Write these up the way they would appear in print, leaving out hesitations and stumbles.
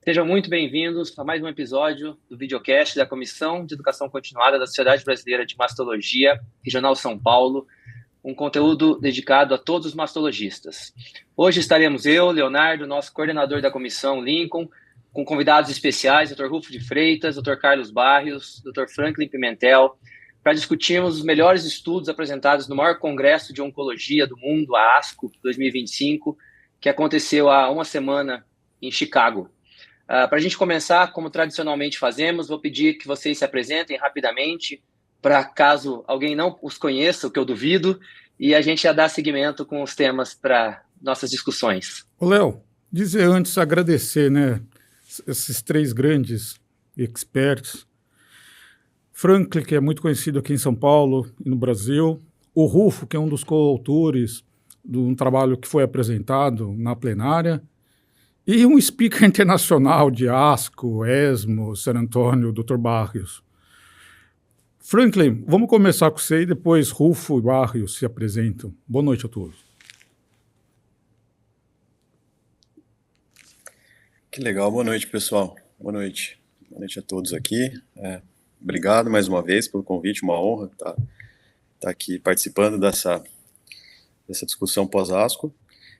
Sejam muito bem-vindos a mais um episódio do videocast da Comissão de Educação Continuada da Sociedade Brasileira de Mastologia, Regional São Paulo, um conteúdo dedicado a todos os mastologistas. Hoje estaremos eu, Leonardo, nosso coordenador da comissão, Lincoln, com convidados especiais, Dr. Rufo de Freitas, Dr. Carlos Barrios, Dr. Franklin Pimentel, para discutirmos os melhores estudos apresentados no maior congresso de oncologia do mundo, a ASCO 2025, que aconteceu há uma semana em Chicago. Para a gente começar, como tradicionalmente fazemos, vou pedir que vocês se apresentem rapidamente, para caso alguém não os conheça, o que eu duvido, e a gente já dá seguimento com os temas para nossas discussões. Ô, Léo, dizer antes, agradecer, né, esses três grandes experts. Franklin, que é muito conhecido aqui em São Paulo e no Brasil. O Rufo, que é um dos coautores de um trabalho que foi apresentado na plenária. E um speaker internacional de ASCO, ESMO, San Antônio, Dr. Barrios. Franklin, vamos começar com você e depois Rufo e Barrios se apresentam. Boa noite a todos. Que legal, boa noite, pessoal. Boa noite. Boa noite a todos aqui. Obrigado mais uma vez pelo convite, uma honra estar aqui participando dessa discussão pós-ASCO.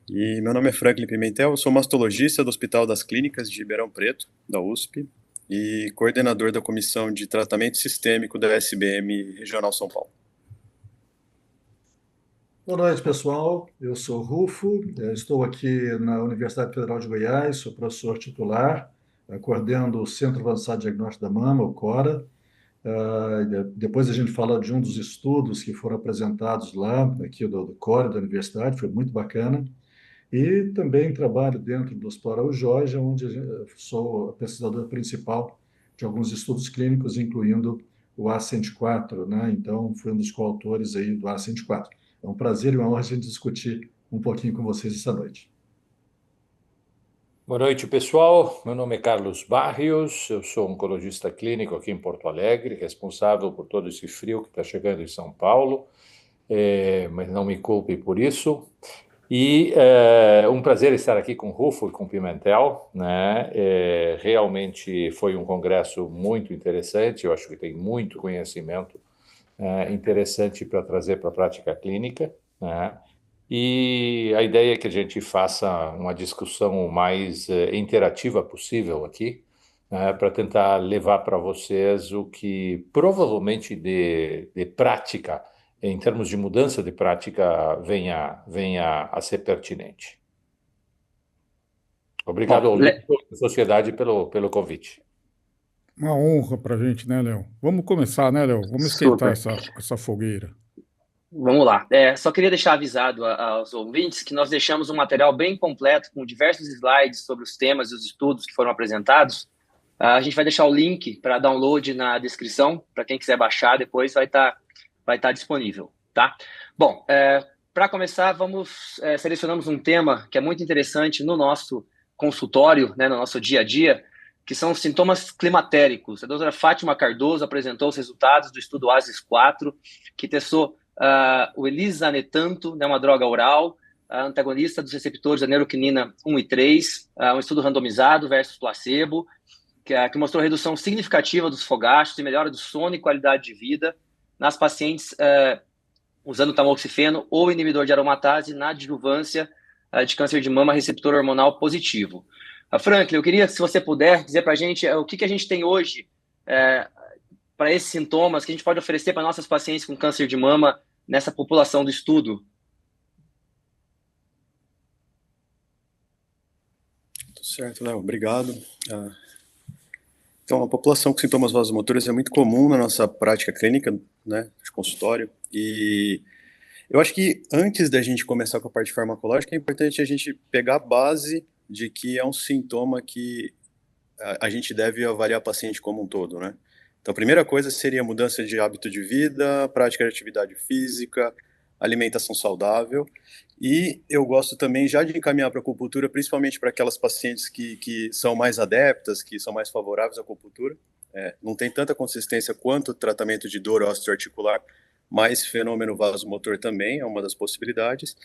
E meu nome é Franklin Pimentel, eu sou mastologista do Hospital das Clínicas de Ribeirão Preto, da USP, e coordenador da Comissão de Tratamento Sistêmico da SBM Regional São Paulo. Boa noite, pessoal. Eu sou Rufo, estou aqui na Universidade Federal de Goiás, sou professor titular, coordeno o Centro Avançado de Diagnóstico da Mama, o CORA. Depois a gente fala de um dos estudos que foram apresentados lá, aqui do CORA, da universidade, foi muito bacana. E também trabalho dentro do Hospital Jorge, onde sou a pesquisadora principal de alguns estudos clínicos, incluindo o A104, né? Então, fui um dos coautores aí do A104. É um prazer e uma honra a gente discutir um pouquinho com vocês essa noite. Boa noite, pessoal. Meu nome é Carlos Barrios, eu sou oncologista clínico aqui em Porto Alegre, responsável por todo esse frio que está chegando em São Paulo, mas não me culpe por isso. E um prazer estar aqui com o Rufo e com o Pimentel, né? Realmente foi um congresso muito interessante, eu acho que tem muito conhecimento interessante para trazer para a prática clínica, né? E a ideia é que a gente faça uma discussão o mais interativa possível aqui, né, para tentar levar para vocês o que provavelmente de prática, em termos de mudança de prática, venha a ser pertinente. Obrigado ao Sociedade pelo convite. Uma honra para a gente, né, Léo? Vamos começar, né, Léo? Vamos esquentar essa fogueira. Vamos lá. Só queria deixar avisado aos ouvintes que nós deixamos um material bem completo com diversos slides sobre os temas e os estudos que foram apresentados. A gente vai deixar o link para download na descrição, para quem quiser baixar depois vai estar disponível, tá? Bom, para começar, selecionamos um tema que é muito interessante no nosso consultório, né, no nosso dia a dia, que são os sintomas climatéricos. A doutora Fátima Cardoso apresentou os resultados do estudo ASIS-4, que testou o elisanetanto, né, uma droga oral, antagonista dos receptores da neuroquinina 1 e 3, um estudo randomizado versus placebo, que mostrou redução significativa dos fogachos e melhora do sono e qualidade de vida nas pacientes usando tamoxifeno ou inibidor de aromatase na adjuvância de câncer de mama receptor hormonal positivo. Franklin, eu queria, se você puder, dizer para a gente o que a gente tem hoje para esses sintomas que a gente pode oferecer para nossas pacientes com câncer de mama nessa população do estudo. Certo, Léo, obrigado. Então, a população com sintomas vasomotores é muito comum na nossa prática clínica, né, de consultório, e eu acho que antes da gente começar com a parte farmacológica, é importante a gente pegar a base de que é um sintoma que a gente deve avaliar o paciente como um todo, né? Então, a primeira coisa seria mudança de hábito de vida, prática de atividade física, alimentação saudável, e eu gosto também já de encaminhar para a acupuntura, principalmente para aquelas pacientes que são mais adeptas, que são mais favoráveis à acupuntura. Não tem tanta consistência quanto o tratamento de dor osteoarticular, mas fenômeno vasomotor também é uma das possibilidades.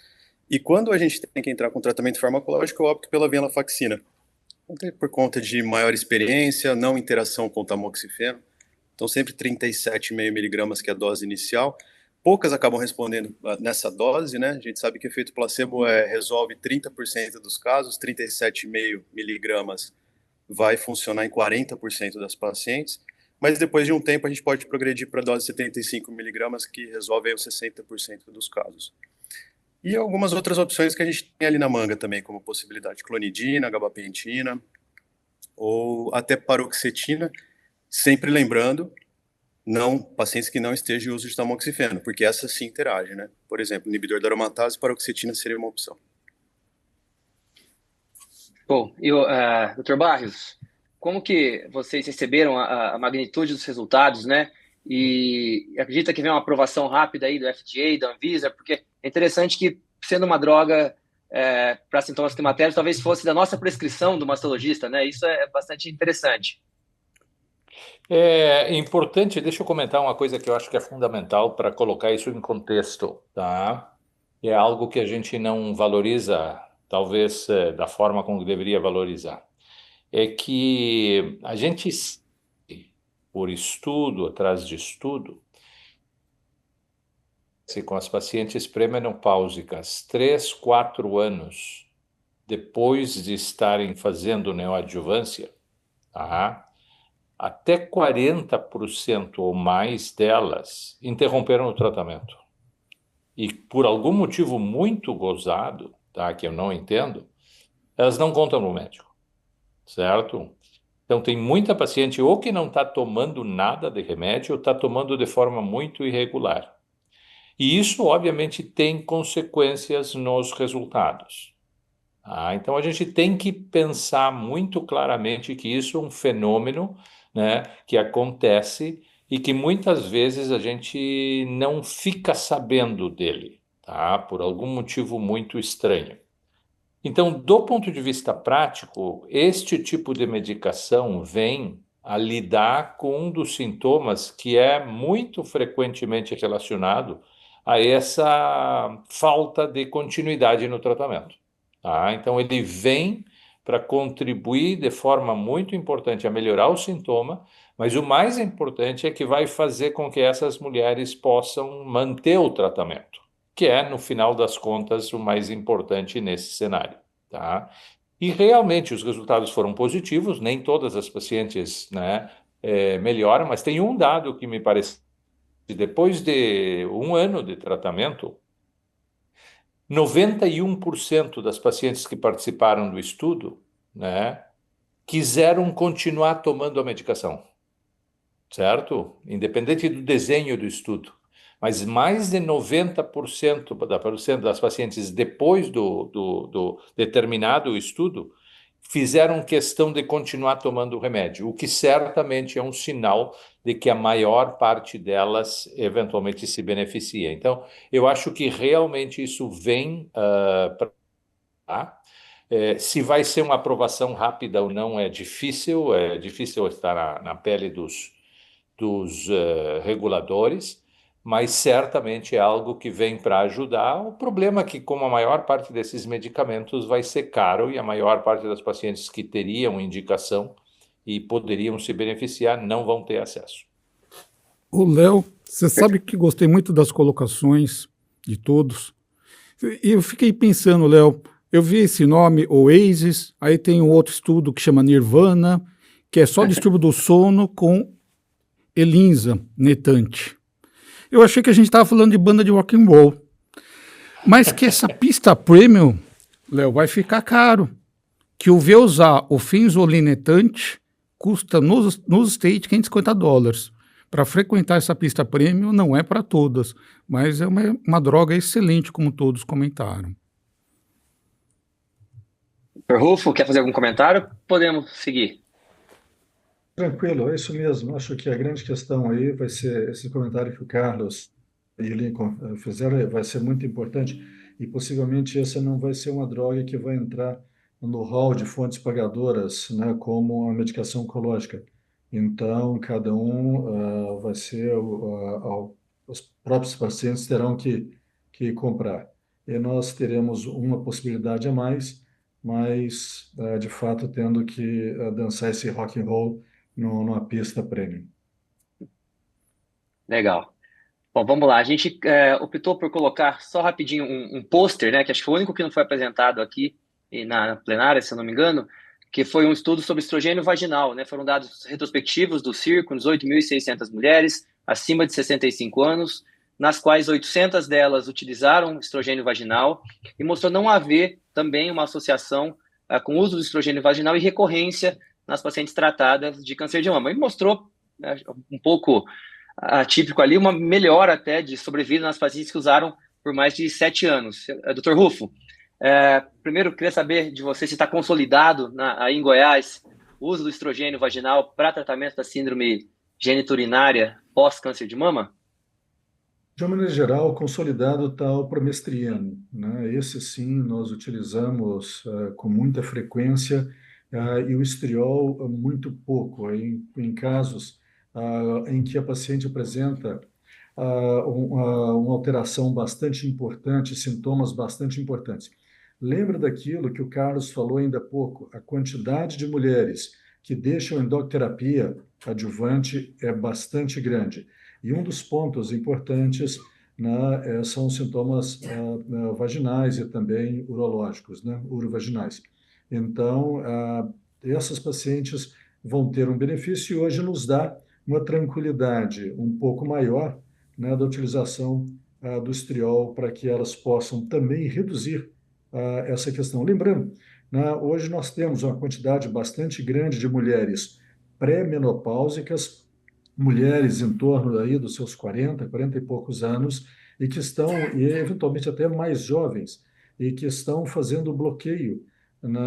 E quando a gente tem que entrar com tratamento farmacológico, eu opto pela venlafaxina, Por conta de maior experiência, não interação com o tamoxifeno. Então, sempre 37,5 miligramas, que é a dose inicial. Poucas acabam respondendo nessa dose, né? A gente sabe que o efeito placebo resolve 30% dos casos, 37,5 miligramas vai funcionar em 40% das pacientes, mas depois de um tempo a gente pode progredir para a dose de 75 miligramas, que resolve aí os 60% dos casos. E algumas outras opções que a gente tem ali na manga também, como possibilidade clonidina, gabapentina, ou até paroxetina, sempre lembrando, pacientes que não estejam em uso de tamoxifeno, porque essa sim interage, né? Por exemplo, inibidor da aromatase, paroxetina seria uma opção. Bom, Dr. Barrios, como que vocês receberam a magnitude dos resultados, né? E acredita que vem uma aprovação rápida aí do FDA, da Anvisa? Porque é interessante que, sendo uma droga para sintomas climatéricos, talvez fosse da nossa prescrição do mastologista, né? Isso é bastante interessante. É importante, deixa eu comentar uma coisa que eu acho que é fundamental para colocar isso em contexto, tá? É algo que a gente não valoriza, talvez, da forma como deveria valorizar. É que a gente, por estudo, atrás de estudo, se com as pacientes pré-menopáusicas, 3, 4 anos depois de estarem fazendo neoadjuvância, tá? Até 40% ou mais delas interromperam o tratamento. E por algum motivo muito gozado, tá, que eu não entendo, elas não contam no médico, certo? Então tem muita paciente ou que não está tomando nada de remédio ou está tomando de forma muito irregular. E isso, obviamente, tem consequências nos resultados. Então a gente tem que pensar muito claramente que isso é um fenômeno, né, que acontece e que muitas vezes a gente não fica sabendo dele, tá? Por algum motivo muito estranho. Então, do ponto de vista prático, este tipo de medicação vem a lidar com um dos sintomas que é muito frequentemente relacionado a essa falta de continuidade no tratamento. Tá? Então, ele vem para contribuir de forma muito importante a melhorar o sintoma, mas o mais importante é que vai fazer com que essas mulheres possam manter o tratamento, que é, no final das contas, o mais importante nesse cenário. Tá? E realmente os resultados foram positivos, nem todas as pacientes, né, melhoram, mas tem um dado que me parece, depois de 1 ano de tratamento, 91% das pacientes que participaram do estudo, né, quiseram continuar tomando a medicação, certo? Independente do desenho do estudo. Mas mais de 90% das pacientes, depois do determinado estudo, fizeram questão de continuar tomando o remédio, o que certamente é um sinal de que a maior parte delas eventualmente se beneficia. Então, eu acho que realmente isso vem para... se vai ser uma aprovação rápida ou não é difícil estar na pele dos reguladores, mas certamente é algo que vem para ajudar. O problema é que, como a maior parte desses medicamentos vai ser caro e a maior parte das pacientes que teriam indicação e poderiam se beneficiar não vão ter acesso. O Léo, você sabe que gostei muito das colocações de todos. E eu fiquei pensando, Léo, eu vi esse nome, Oasis, aí tem um outro estudo que chama Nirvana, que é só distúrbio do sono com Elinza Netante. Eu achei que a gente estava falando de banda de rock and roll. Mas que essa pista premium, Léo, vai ficar caro. Que o Veusar, o Finzolinetante, custa nos States $550. Para frequentar essa pista premium não é para todas, mas é uma droga excelente, como todos comentaram. Dr. Rufo, quer fazer algum comentário? Podemos seguir. Tranquilo, é isso mesmo. Acho que a grande questão aí vai ser esse comentário que o Carlos e o Lincoln fizeram, vai ser muito importante e possivelmente essa não vai ser uma droga que vai entrar no hall de fontes pagadoras, né, como a medicação oncológica. Então, cada um vai ser, os próprios pacientes terão que comprar. E nós teremos uma possibilidade a mais, mas de fato tendo que dançar esse rock and roll numa pista premium. Legal. Bom, vamos lá. A gente optou por colocar só rapidinho um pôster, né, que acho que foi o único que não foi apresentado aqui e na plenária, se eu não me engano, que foi um estudo sobre estrogênio vaginal, né? Foram dados retrospectivos do CIRCO, 18.600 mulheres acima de 65 anos, nas quais 800 delas utilizaram estrogênio vaginal e mostrou não haver também uma associação com o uso do estrogênio vaginal e recorrência nas pacientes tratadas de câncer de mama. E mostrou um pouco atípico ali, uma melhora até de sobrevida nas pacientes que usaram por mais de 7 anos. Dr. Rufo, primeiro, queria saber de você se está consolidado aí em Goiás o uso do estrogênio vaginal para tratamento da síndrome geniturinária pós-câncer de mama? De uma maneira geral, consolidado está o promestriano, né? Esse sim nós utilizamos com muita frequência e o estriol muito pouco, em casos em que a paciente apresenta uma alteração bastante importante, sintomas bastante importantes. Lembra daquilo que o Carlos falou ainda há pouco, a quantidade de mulheres que deixam endoterapia adjuvante é bastante grande. E um dos pontos importantes, né, são os sintomas vaginais e também urológicos, né, urovaginais. Então, essas pacientes vão ter um benefício e hoje nos dá uma tranquilidade um pouco maior, né, da utilização do estriol para que elas possam também reduzir essa questão. Lembrando, né, hoje nós temos uma quantidade bastante grande de mulheres pré-menopáusicas, mulheres em torno aí dos seus 40 e poucos anos, e que estão, e eventualmente até mais jovens, e que estão fazendo bloqueio, né,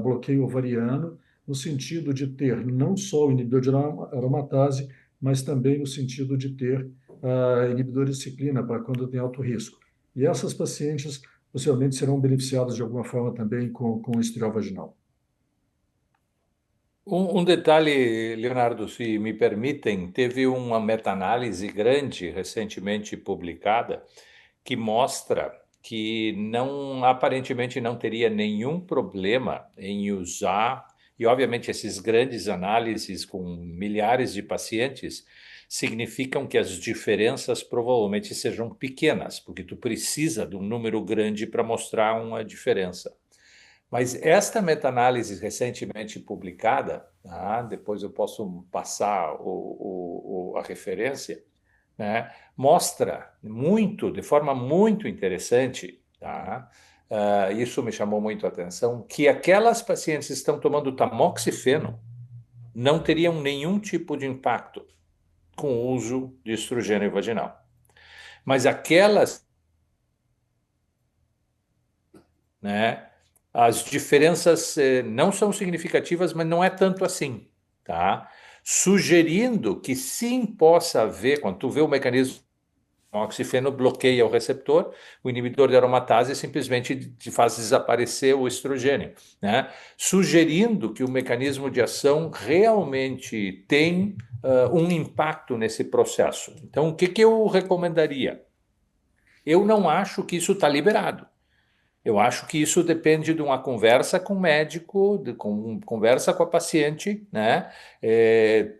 bloqueio ovariano, no sentido de ter não só o inibidor de aromatase, mas também no sentido de ter inibidores de ciclina para quando tem alto risco. E essas pacientes possivelmente serão beneficiadas de alguma forma também com o estriol vaginal. Um detalhe, Leonardo, se me permitem, teve uma meta-análise grande recentemente publicada que mostra que aparentemente não teria nenhum problema em usar, e obviamente esses grandes análises com milhares de pacientes significam que as diferenças provavelmente sejam pequenas, porque tu precisa de um número grande para mostrar uma diferença. Mas esta meta-análise recentemente publicada, depois eu posso passar a referência, né, mostra de forma muito interessante, isso me chamou muito a atenção, que aquelas pacientes que estão tomando tamoxifeno não teriam nenhum tipo de impacto com o uso de estrogênio vaginal. Mas aquelas, né, as diferenças não são significativas, mas não é tanto assim, tá? Sugerindo que sim possa haver, quando tu vê o mecanismo, o oxifeno bloqueia o receptor, o inibidor de aromatase simplesmente te faz desaparecer o estrogênio, né? Sugerindo que o mecanismo de ação realmente tem um impacto nesse processo. Então, o que eu recomendaria? Eu não acho que isso está liberado. Eu acho que isso depende de uma conversa com o médico, conversa com a paciente, né?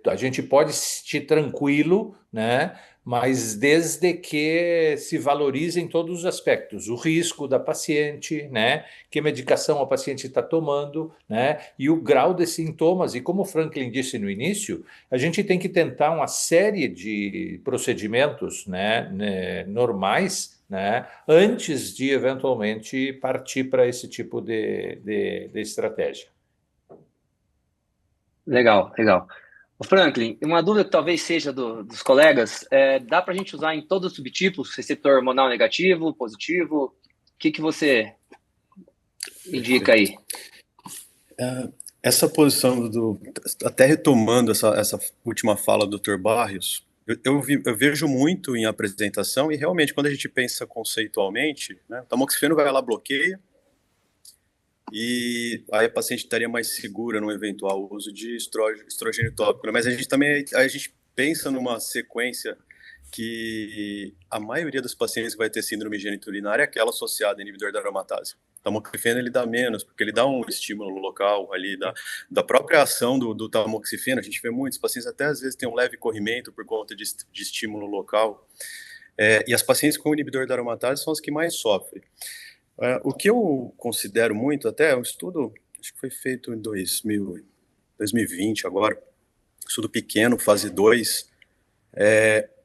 A gente pode sentir tranquilo, né? Mas desde que se valorizem todos os aspectos, o risco da paciente, né? Que medicação a paciente está tomando, né? E o grau de sintomas. E como o Franklin disse no início, a gente tem que tentar uma série de procedimentos, né, normais, né, antes de eventualmente partir para esse tipo de estratégia. Legal, legal. Franklin, uma dúvida que talvez seja dos colegas, dá para a gente usar em todos os subtipos, receptor hormonal negativo, positivo? O que você indica aí? Essa posição até retomando essa última fala do Dr. Barrios, eu vejo muito em apresentação e realmente quando a gente pensa conceitualmente, né, o tamoxifeno vai lá, bloqueia, e aí a paciente estaria mais segura no eventual uso de estrogênio tópico, né? Mas a gente pensa numa sequência que a maioria dos pacientes que vai ter síndrome geniturinária é aquela associada a inibidor da aromatase. Tamoxifeno ele dá menos, porque ele dá um estímulo local ali, da própria ação do tamoxifeno. A gente vê muitos pacientes até às vezes tem um leve corrimento por conta de estímulo local. E as pacientes com inibidor da aromatase são as que mais sofrem. O que eu considero muito, até um estudo, acho que foi feito em 2020 agora, estudo pequeno, fase 2,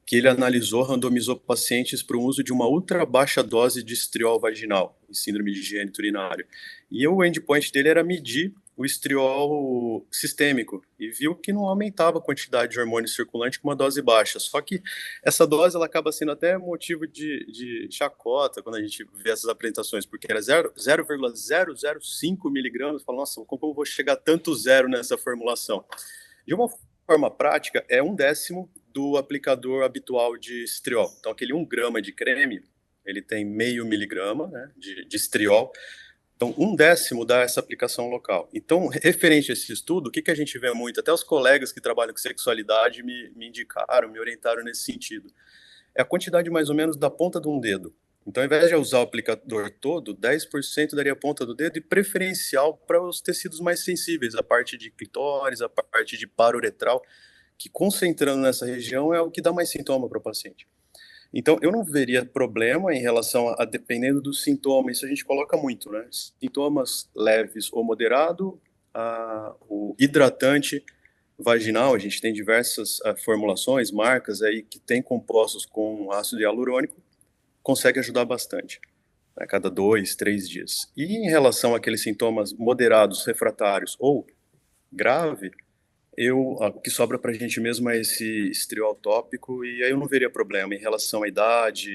que ele analisou, randomizou pacientes para o uso de uma ultra baixa dose de estriol vaginal, em síndrome de higiene urinária. E o endpoint dele era medir o estriol sistêmico, e viu que não aumentava a quantidade de hormônio circulante com uma dose baixa. Só que essa dose ela acaba sendo até motivo de chacota quando a gente vê essas apresentações, porque era 0,005 miligramas. Fala, nossa, como eu vou chegar tanto zero nessa formulação? De uma forma prática, é 1/10 do aplicador habitual de estriol. Então, aquele 1 grama de creme, ele tem meio miligrama, né, de estriol. Então, 1/10 dá essa aplicação local. Então, referente a esse estudo, o que a gente vê muito, até os colegas que trabalham com sexualidade me indicaram, me orientaram nesse sentido, é a quantidade mais ou menos da ponta de um dedo. Então, ao invés de usar o aplicador todo, 10% daria a ponta do dedo, e preferencial para os tecidos mais sensíveis, a parte de clitóris, a parte de paruretral, que concentrando nessa região é o que dá mais sintoma para o paciente. Então, eu não veria problema em relação a dependendo do sintoma, isso a gente coloca muito, né? Sintomas leves ou moderado, o hidratante vaginal, a gente tem diversas formulações, marcas aí que tem compostos com ácido hialurônico, consegue ajudar bastante, a cada 2, 3 dias. E em relação àqueles sintomas moderados, refratários ou grave, o que sobra para a gente mesmo é esse estriol tópico, e aí eu não veria problema. Em relação à idade,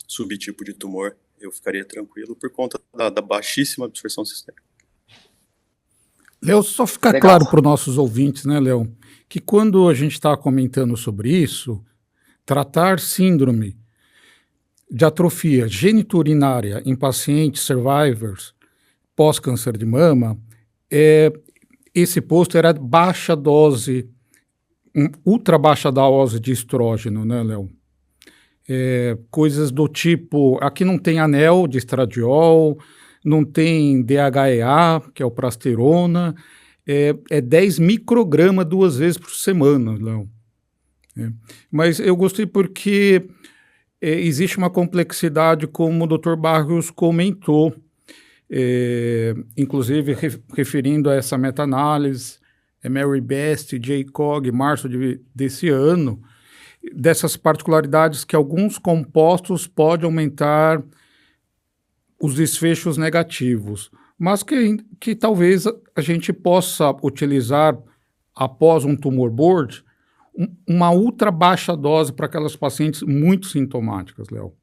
subtipo de tumor, eu ficaria tranquilo por conta da baixíssima absorção sistêmica. Léo, só ficar claro para os nossos ouvintes, né, Léo, que quando a gente está comentando sobre isso, tratar síndrome de atrofia geniturinária em pacientes survivors pós-câncer de mama, esse posto era baixa dose, ultra baixa dose de estrógeno, né, Léo? Coisas do tipo, aqui não tem anel de estradiol, não tem DHEA, que é o prasterona, 10 microgramas 2 vezes por semana, Léo. Mas eu gostei porque existe uma complexidade, como o Dr. Barrios comentou, inclusive referindo a essa meta-análise, Mary Best, JCOG, março desse ano, dessas particularidades que alguns compostos podem aumentar os desfechos negativos, mas que talvez a gente possa utilizar após um tumor board uma ultra baixa dose para aquelas pacientes muito sintomáticas, Léo.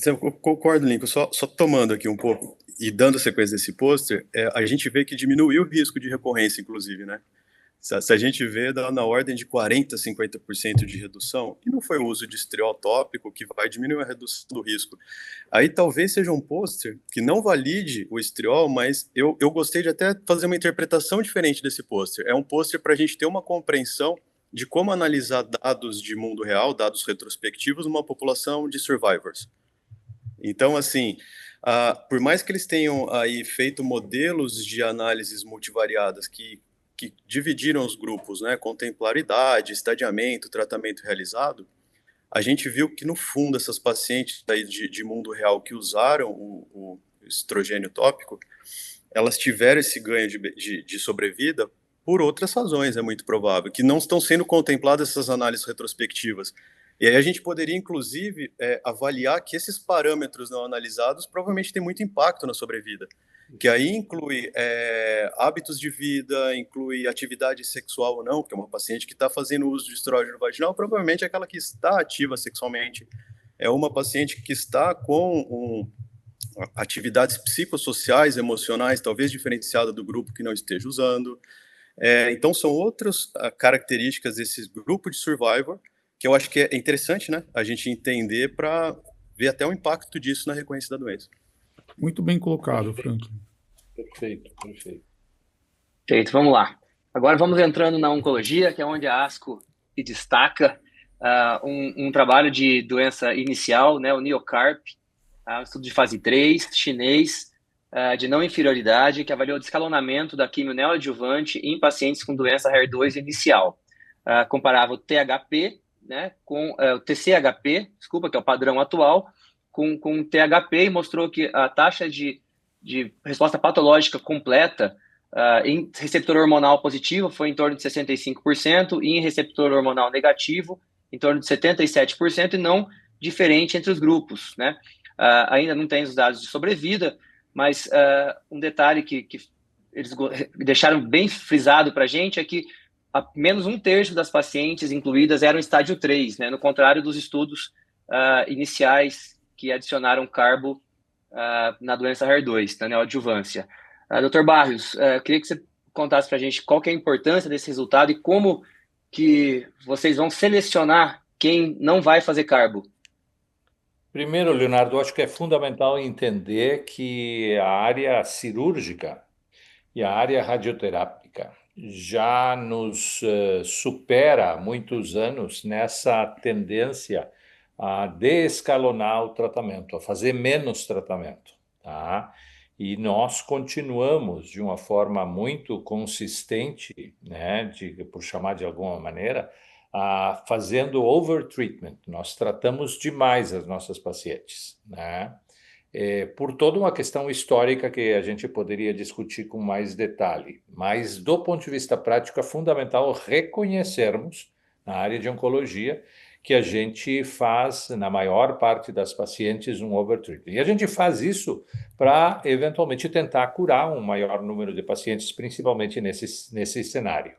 Eu concordo, Lincoln, só tomando aqui um pouco e dando sequência desse pôster, a gente vê que diminuiu o risco de recorrência, inclusive, né? Se a gente vê na ordem de 40%, 50% de redução, e não foi o uso de estriol tópico que vai diminuir a redução do risco. Aí talvez seja um pôster que não valide o estriol, mas eu gostei de até fazer uma interpretação diferente desse pôster. É um pôster para a gente ter uma compreensão de como analisar dados de mundo real, dados retrospectivos, numa população de survivors. Então, assim, por mais que eles tenham aí feito modelos de análises multivariadas que dividiram os grupos, né, contemplaram idade, estadiamento, tratamento realizado, a gente viu que, no fundo, essas pacientes aí de mundo real que usaram o estrogênio tópico, elas tiveram esse ganho de sobrevida por outras razões, é muito provável, que não estão sendo contempladas essas análises retrospectivas. E aí a gente poderia, inclusive, avaliar que esses parâmetros não analisados provavelmente têm muito impacto na sobrevida, que aí inclui hábitos de vida, inclui atividade sexual ou não, porque uma paciente que está fazendo uso de estrógeno vaginal provavelmente é aquela que está ativa sexualmente, é uma paciente que está com atividades psicossociais, emocionais, talvez diferenciada do grupo que não esteja usando. Então são outras características desse grupo de survivor, que eu acho que é interessante, né, a gente entender para ver até o impacto disso na recorrência da doença. Muito bem colocado, Franklin. Perfeito. Perfeito, vamos lá. Agora vamos entrando na oncologia, que é onde a ASCO se destaca. um trabalho de doença inicial, né, o NeoCARP, um estudo de fase 3, chinês, de não inferioridade, que avaliou o descalonamento da quimio neoadjuvante em pacientes com doença HER2 inicial. Comparava o THP, né, com o TCHP, desculpa, que é o padrão atual, com o THP, e mostrou que a taxa de resposta patológica completa em receptor hormonal positivo foi em torno de 65%, e em receptor hormonal negativo, em torno de 77%, e não diferente entre os grupos, né? Ainda não tem os dados de sobrevida, mas um detalhe que eles deixaram bem frisado para a gente é que menos 1/3 das pacientes incluídas eram estágio 3, né? No contrário dos estudos iniciais que adicionaram carbo na doença HER2, na neoadjuvância. Dr. Barrios, eu queria que você contasse para a gente qual que é a importância desse resultado e como que vocês vão selecionar quem não vai fazer carbo. Primeiro, Leonardo, acho que é fundamental entender que a área cirúrgica e a área radioterápica já nos supera há muitos anos nessa tendência a desescalonar o tratamento, a fazer menos tratamento, tá? E nós continuamos de uma forma muito consistente, né, por chamar de alguma maneira, fazendo overtreatment. Nós tratamos demais as nossas pacientes, né? Por toda uma questão histórica que a gente poderia discutir com mais detalhe. Mas, do ponto de vista prático, é fundamental reconhecermos, na área de oncologia, que a gente faz, na maior parte das pacientes, um overtreatment. E a gente faz isso para, eventualmente, tentar curar um maior número de pacientes, principalmente nesse cenário.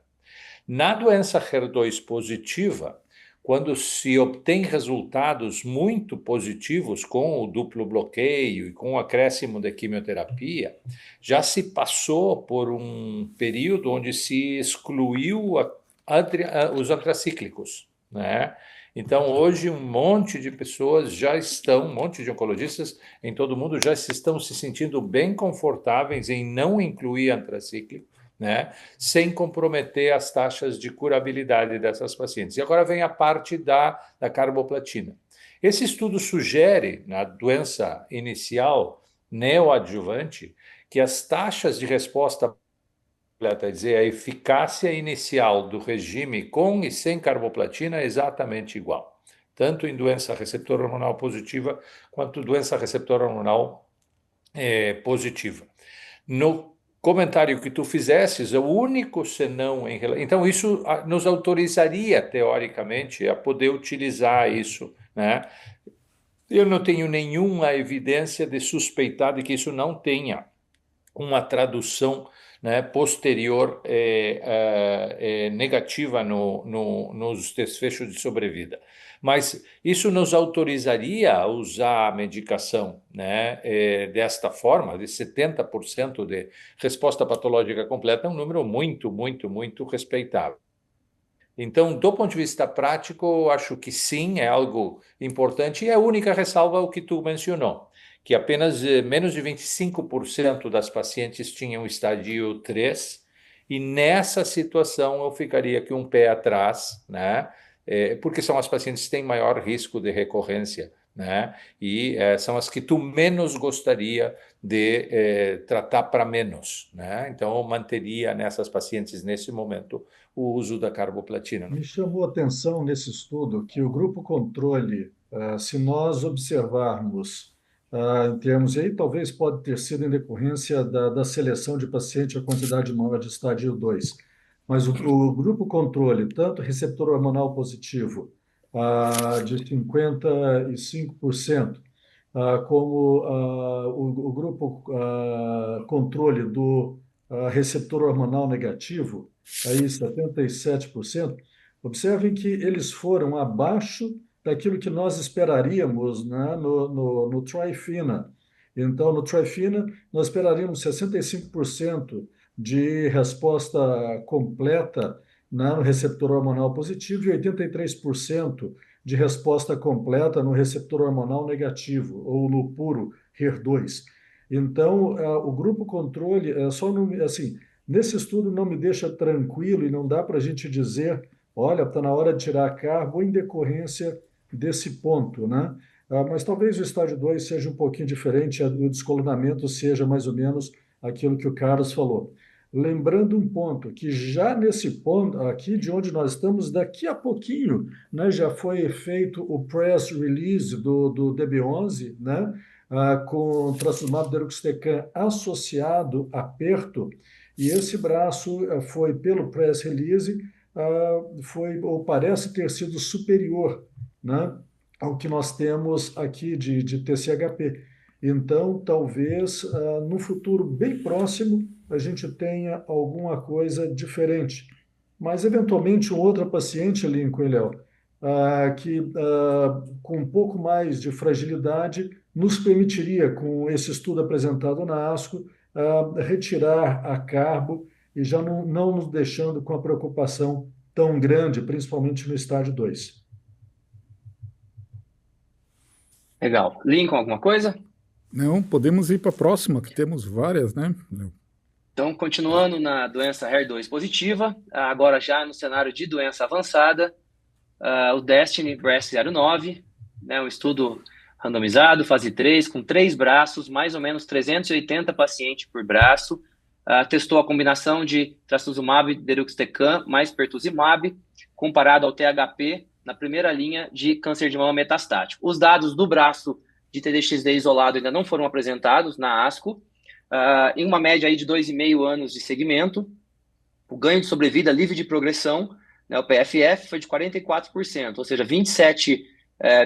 Na doença HER2 positiva, quando se obtém resultados muito positivos com o duplo bloqueio e com o acréscimo da quimioterapia, já se passou por um período onde se excluiu os antracíclicos, né? Então, hoje, um monte de pessoas um monte de oncologistas em todo o mundo já estão se sentindo bem confortáveis em não incluir antracíclico, né, sem comprometer as taxas de curabilidade dessas pacientes. E agora vem a parte da carboplatina. Esse estudo sugere, na doença inicial neoadjuvante, que as taxas de resposta completa, quer dizer, a eficácia inicial do regime com e sem carboplatina é exatamente igual, tanto em doença receptor hormonal positiva quanto doença receptor hormonal positiva. No comentário que tu fizesses, é o único senão em relação... Então, isso nos autorizaria, teoricamente, a poder utilizar isso, né? Eu não tenho nenhuma evidência de suspeitar de que isso não tenha uma tradução, né, posterior negativa nos desfechos de sobrevida. Mas isso nos autorizaria a usar a medicação, né, desta forma, de 70% de resposta patológica completa, é um número muito, muito, muito respeitável. Então, do ponto de vista prático, eu acho que sim, é algo importante, e a única ressalva é o que tu mencionou, que apenas menos de 25% das pacientes tinham estágio 3, e nessa situação eu ficaria aqui um pé atrás, né? Porque são as pacientes que têm maior risco de recorrência, né? E são as que tu menos gostaria de tratar para menos, né? Então, eu manteria nessas pacientes, nesse momento, o uso da carboplatina. Me chamou a atenção nesse estudo que o grupo controle, se nós observarmos em termos, e aí talvez pode ter sido em decorrência da seleção de paciente a quantidade maior de estágio 2, mas o grupo controle, tanto receptor hormonal positivo de 55%, como o grupo controle do receptor hormonal negativo, aí 77%, observem que eles foram abaixo daquilo que nós esperaríamos, né, no Trifina. Então, no Trifina, nós esperaríamos 65% de resposta completa, né, no receptor hormonal positivo e 83% de resposta completa no receptor hormonal negativo, ou no puro HER2. Então, o grupo controle, só não, assim, nesse estudo não me deixa tranquilo e não dá para a gente dizer, olha, está na hora de tirar carbo em decorrência desse ponto, né? Mas talvez o estágio 2 seja um pouquinho diferente, o descolonamento seja mais ou menos aquilo que o Carlos falou. Lembrando um ponto, que já nesse ponto, aqui de onde nós estamos, daqui a pouquinho, né, já foi feito o press release do DB11, né, com trastuzumab deruxtecan associado a perto, e esse braço foi, pelo press release, foi, ou parece ter sido superior, né, ao que nós temos aqui de TCHP. Então, talvez no futuro bem próximo a gente tenha alguma coisa diferente. Mas, eventualmente, um outro paciente, Lincoln e Léo, que com um pouco mais de fragilidade nos permitiria, com esse estudo apresentado na ASCO, retirar a carbo e já não nos deixando com a preocupação tão grande, principalmente no estágio 2. Legal. Lincoln, alguma coisa? Não, podemos ir para a próxima, que temos várias, né? Então, continuando na doença HER2 positiva, agora já no cenário de doença avançada, o Destiny Breast 09, né, um estudo randomizado, fase 3, com 3 braços, mais ou menos 380 pacientes por braço, testou a combinação de trastuzumab deruxtecan mais pertuzumab, comparado ao THP na primeira linha de câncer de mama metastático. Os dados do braço de TDXD isolado ainda não foram apresentados na ASCO, em uma média aí de 2,5 anos de segmento. O ganho de sobrevida livre de progressão, né, o PFF, foi de 44%, ou seja, 27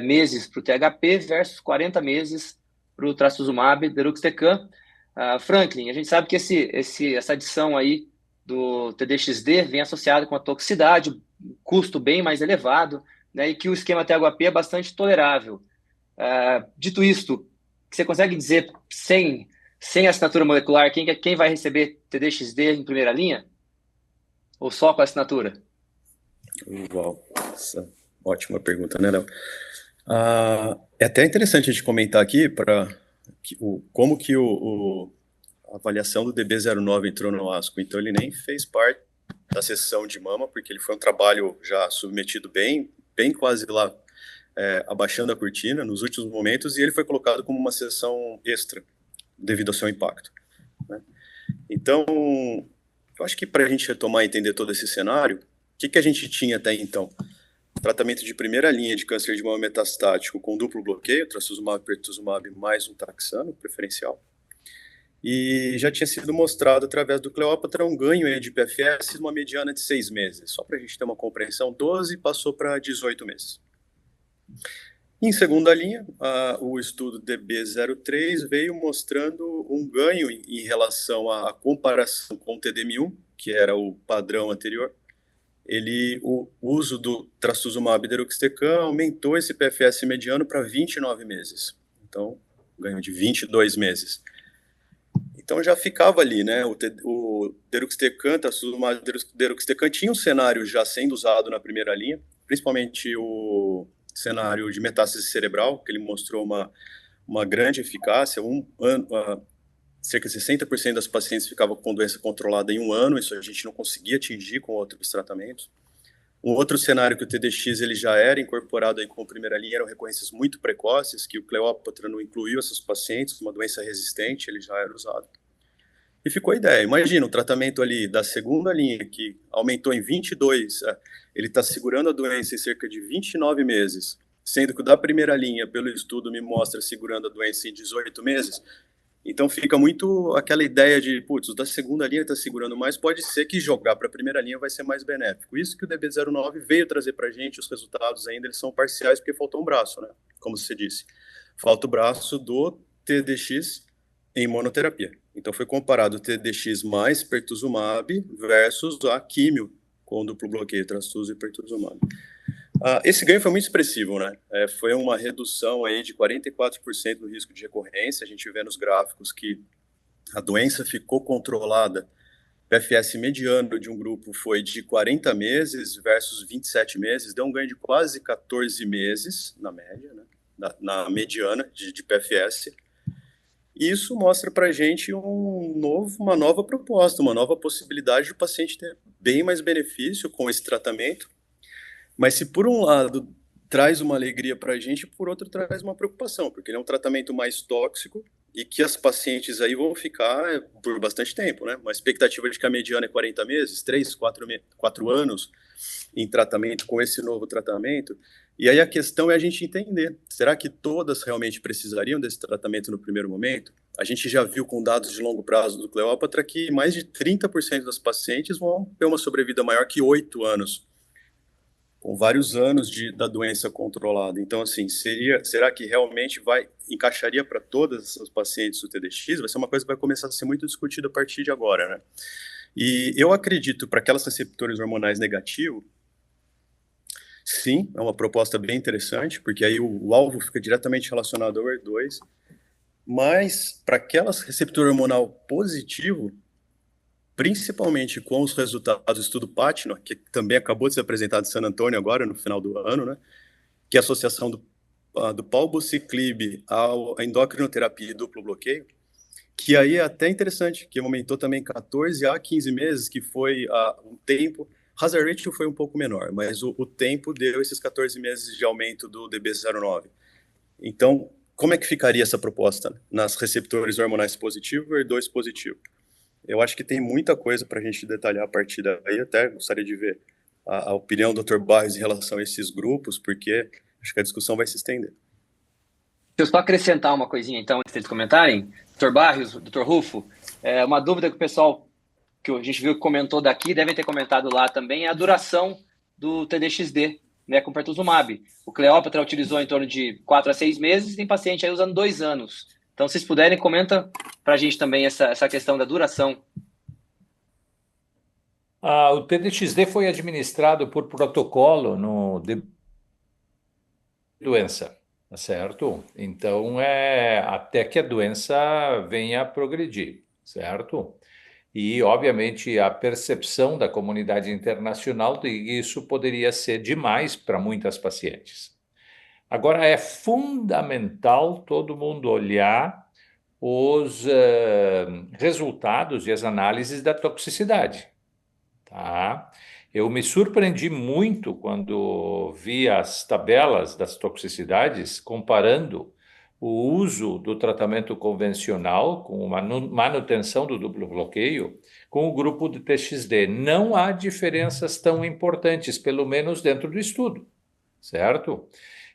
meses para o THP versus 40 meses para o trastuzumab deruxtecan. Franklin, a gente sabe que essa adição aí do TDXD vem associada com a toxicidade, custo bem mais elevado, né, e que o esquema THP é bastante tolerável. Dito isto, você consegue dizer, sem assinatura molecular, quem vai receber TDXD em primeira linha? Ou só com a assinatura? Uau, essa ótima pergunta, né, Léo? É até interessante a gente comentar aqui como que a avaliação do DB09 entrou no ASCO. Então, ele nem fez parte da sessão de mama, porque ele foi um trabalho já submetido bem quase lá, abaixando a cortina nos últimos momentos, e ele foi colocado como uma sessão extra, devido ao seu impacto, né? Então, eu acho que para a gente retomar e entender todo esse cenário, o que a gente tinha até então? Tratamento de primeira linha de câncer de mama metastático com duplo bloqueio, trastuzumab, pertuzumab mais um taxano preferencial. E já tinha sido mostrado através do Cleópatra um ganho de PFS, uma mediana de 6 meses. Só para a gente ter uma compreensão, 12 passou para 18 meses. Em segunda linha, o estudo DB03 veio mostrando um ganho em relação à comparação com o TDM1, que era o padrão anterior. O uso do trastuzumab deruxtecan aumentou esse PFS mediano para 29 meses. Então, ganho de 22 meses. Então já ficava ali, né? O deruxtecan, trastuzumab deruxtecan tinha um cenário já sendo usado na primeira linha, principalmente o cenário de metástase cerebral, que ele mostrou uma grande eficácia. Cerca de 60% das pacientes ficavam com doença controlada em 1 ano, isso a gente não conseguia atingir com outros tratamentos. Um outro cenário que o TDX ele já era incorporado aí com a primeira linha eram recorrências muito precoces, que o Cleópatra não incluiu essas pacientes, uma doença resistente, ele já era usado. E ficou a ideia, imagina, o tratamento ali da segunda linha, que aumentou em 22, ele está segurando a doença em cerca de 29 meses, sendo que o da primeira linha, pelo estudo, me mostra segurando a doença em 18 meses. Então fica muito aquela ideia de, putz, o da segunda linha está segurando mais, pode ser que jogar para a primeira linha vai ser mais benéfico. Isso que o DB09 veio trazer para a gente, os resultados ainda eles são parciais porque faltou um braço, né? Como você disse. Falta o braço do TDX em monoterapia. Então foi comparado o TDX mais pertuzumab versus a químio com duplo bloqueio, trastuzumab e pertuzumab. Esse ganho foi muito expressivo, né? Foi uma redução aí de 44% no risco de recorrência. A gente vê nos gráficos que a doença ficou controlada. PFS mediano de um grupo foi de 40 meses versus 27 meses, deu um ganho de quase 14 meses na média, né? Na mediana de PFS. E isso mostra para a gente uma nova proposta, uma nova possibilidade de o paciente ter bem mais benefício com esse tratamento. Mas se por um lado traz uma alegria para a gente, por outro traz uma preocupação, porque ele é um tratamento mais tóxico e que as pacientes aí vão ficar por bastante tempo, né? Uma expectativa de que a mediana é 40 meses, 3, 4 anos em tratamento com esse novo tratamento. E aí a questão é a gente entender, será que todas realmente precisariam desse tratamento no primeiro momento? A gente já viu com dados de longo prazo do Cleópatra que mais de 30% das pacientes vão ter uma sobrevida maior que 8 anos, com vários anos da doença controlada. Então, assim, será que realmente encaixaria para todas as pacientes o TDX? Vai ser uma coisa que vai começar a ser muito discutida a partir de agora, né? E eu acredito, para aquelas receptores hormonais negativos, sim, é uma proposta bem interessante, porque aí o alvo fica diretamente relacionado ao HER2, mas para aquelas receptor hormonal positivo, principalmente com os resultados do estudo PATNO, que também acabou de ser apresentado em San Antônio agora, no final do ano, né, que é a associação do palbociclib à endocrinoterapia e duplo bloqueio, que aí é até interessante, que aumentou também 14 a 15 meses, que foi um tempo. Hazard ratio foi um pouco menor, mas o tempo deu esses 14 meses de aumento do DB09. Então, como é que ficaria essa proposta nas receptores hormonais positivo e HER2 positivo? Eu acho que tem muita coisa para a gente detalhar a partir daí. Até gostaria de ver a opinião do Dr. Barros em relação a esses grupos, porque acho que a discussão vai se estender. Deixa eu só acrescentar uma coisinha, então, antes deles comentarem. Dr. Barrios, Dr. Rufo, uma dúvida que o pessoal que a gente viu que comentou daqui, devem ter comentado lá também, é a duração do TDXD, né, com pertuzumab. O Cleópatra utilizou em torno de 4 a 6 meses, e tem paciente aí usando 2 anos. Então, se vocês puderem, comenta para a gente também essa questão da duração. O TDXD foi administrado por protocolo no doença, tá certo? Então, até que a doença venha a progredir, certo? E, obviamente, a percepção da comunidade internacional de que isso poderia ser demais para muitas pacientes. Agora, é fundamental todo mundo olhar os resultados e as análises da toxicidade, tá? Eu me surpreendi muito quando vi as tabelas das toxicidades comparando o uso do tratamento convencional com manutenção do duplo bloqueio com o grupo de TXD. Não há diferenças tão importantes, pelo menos dentro do estudo, certo?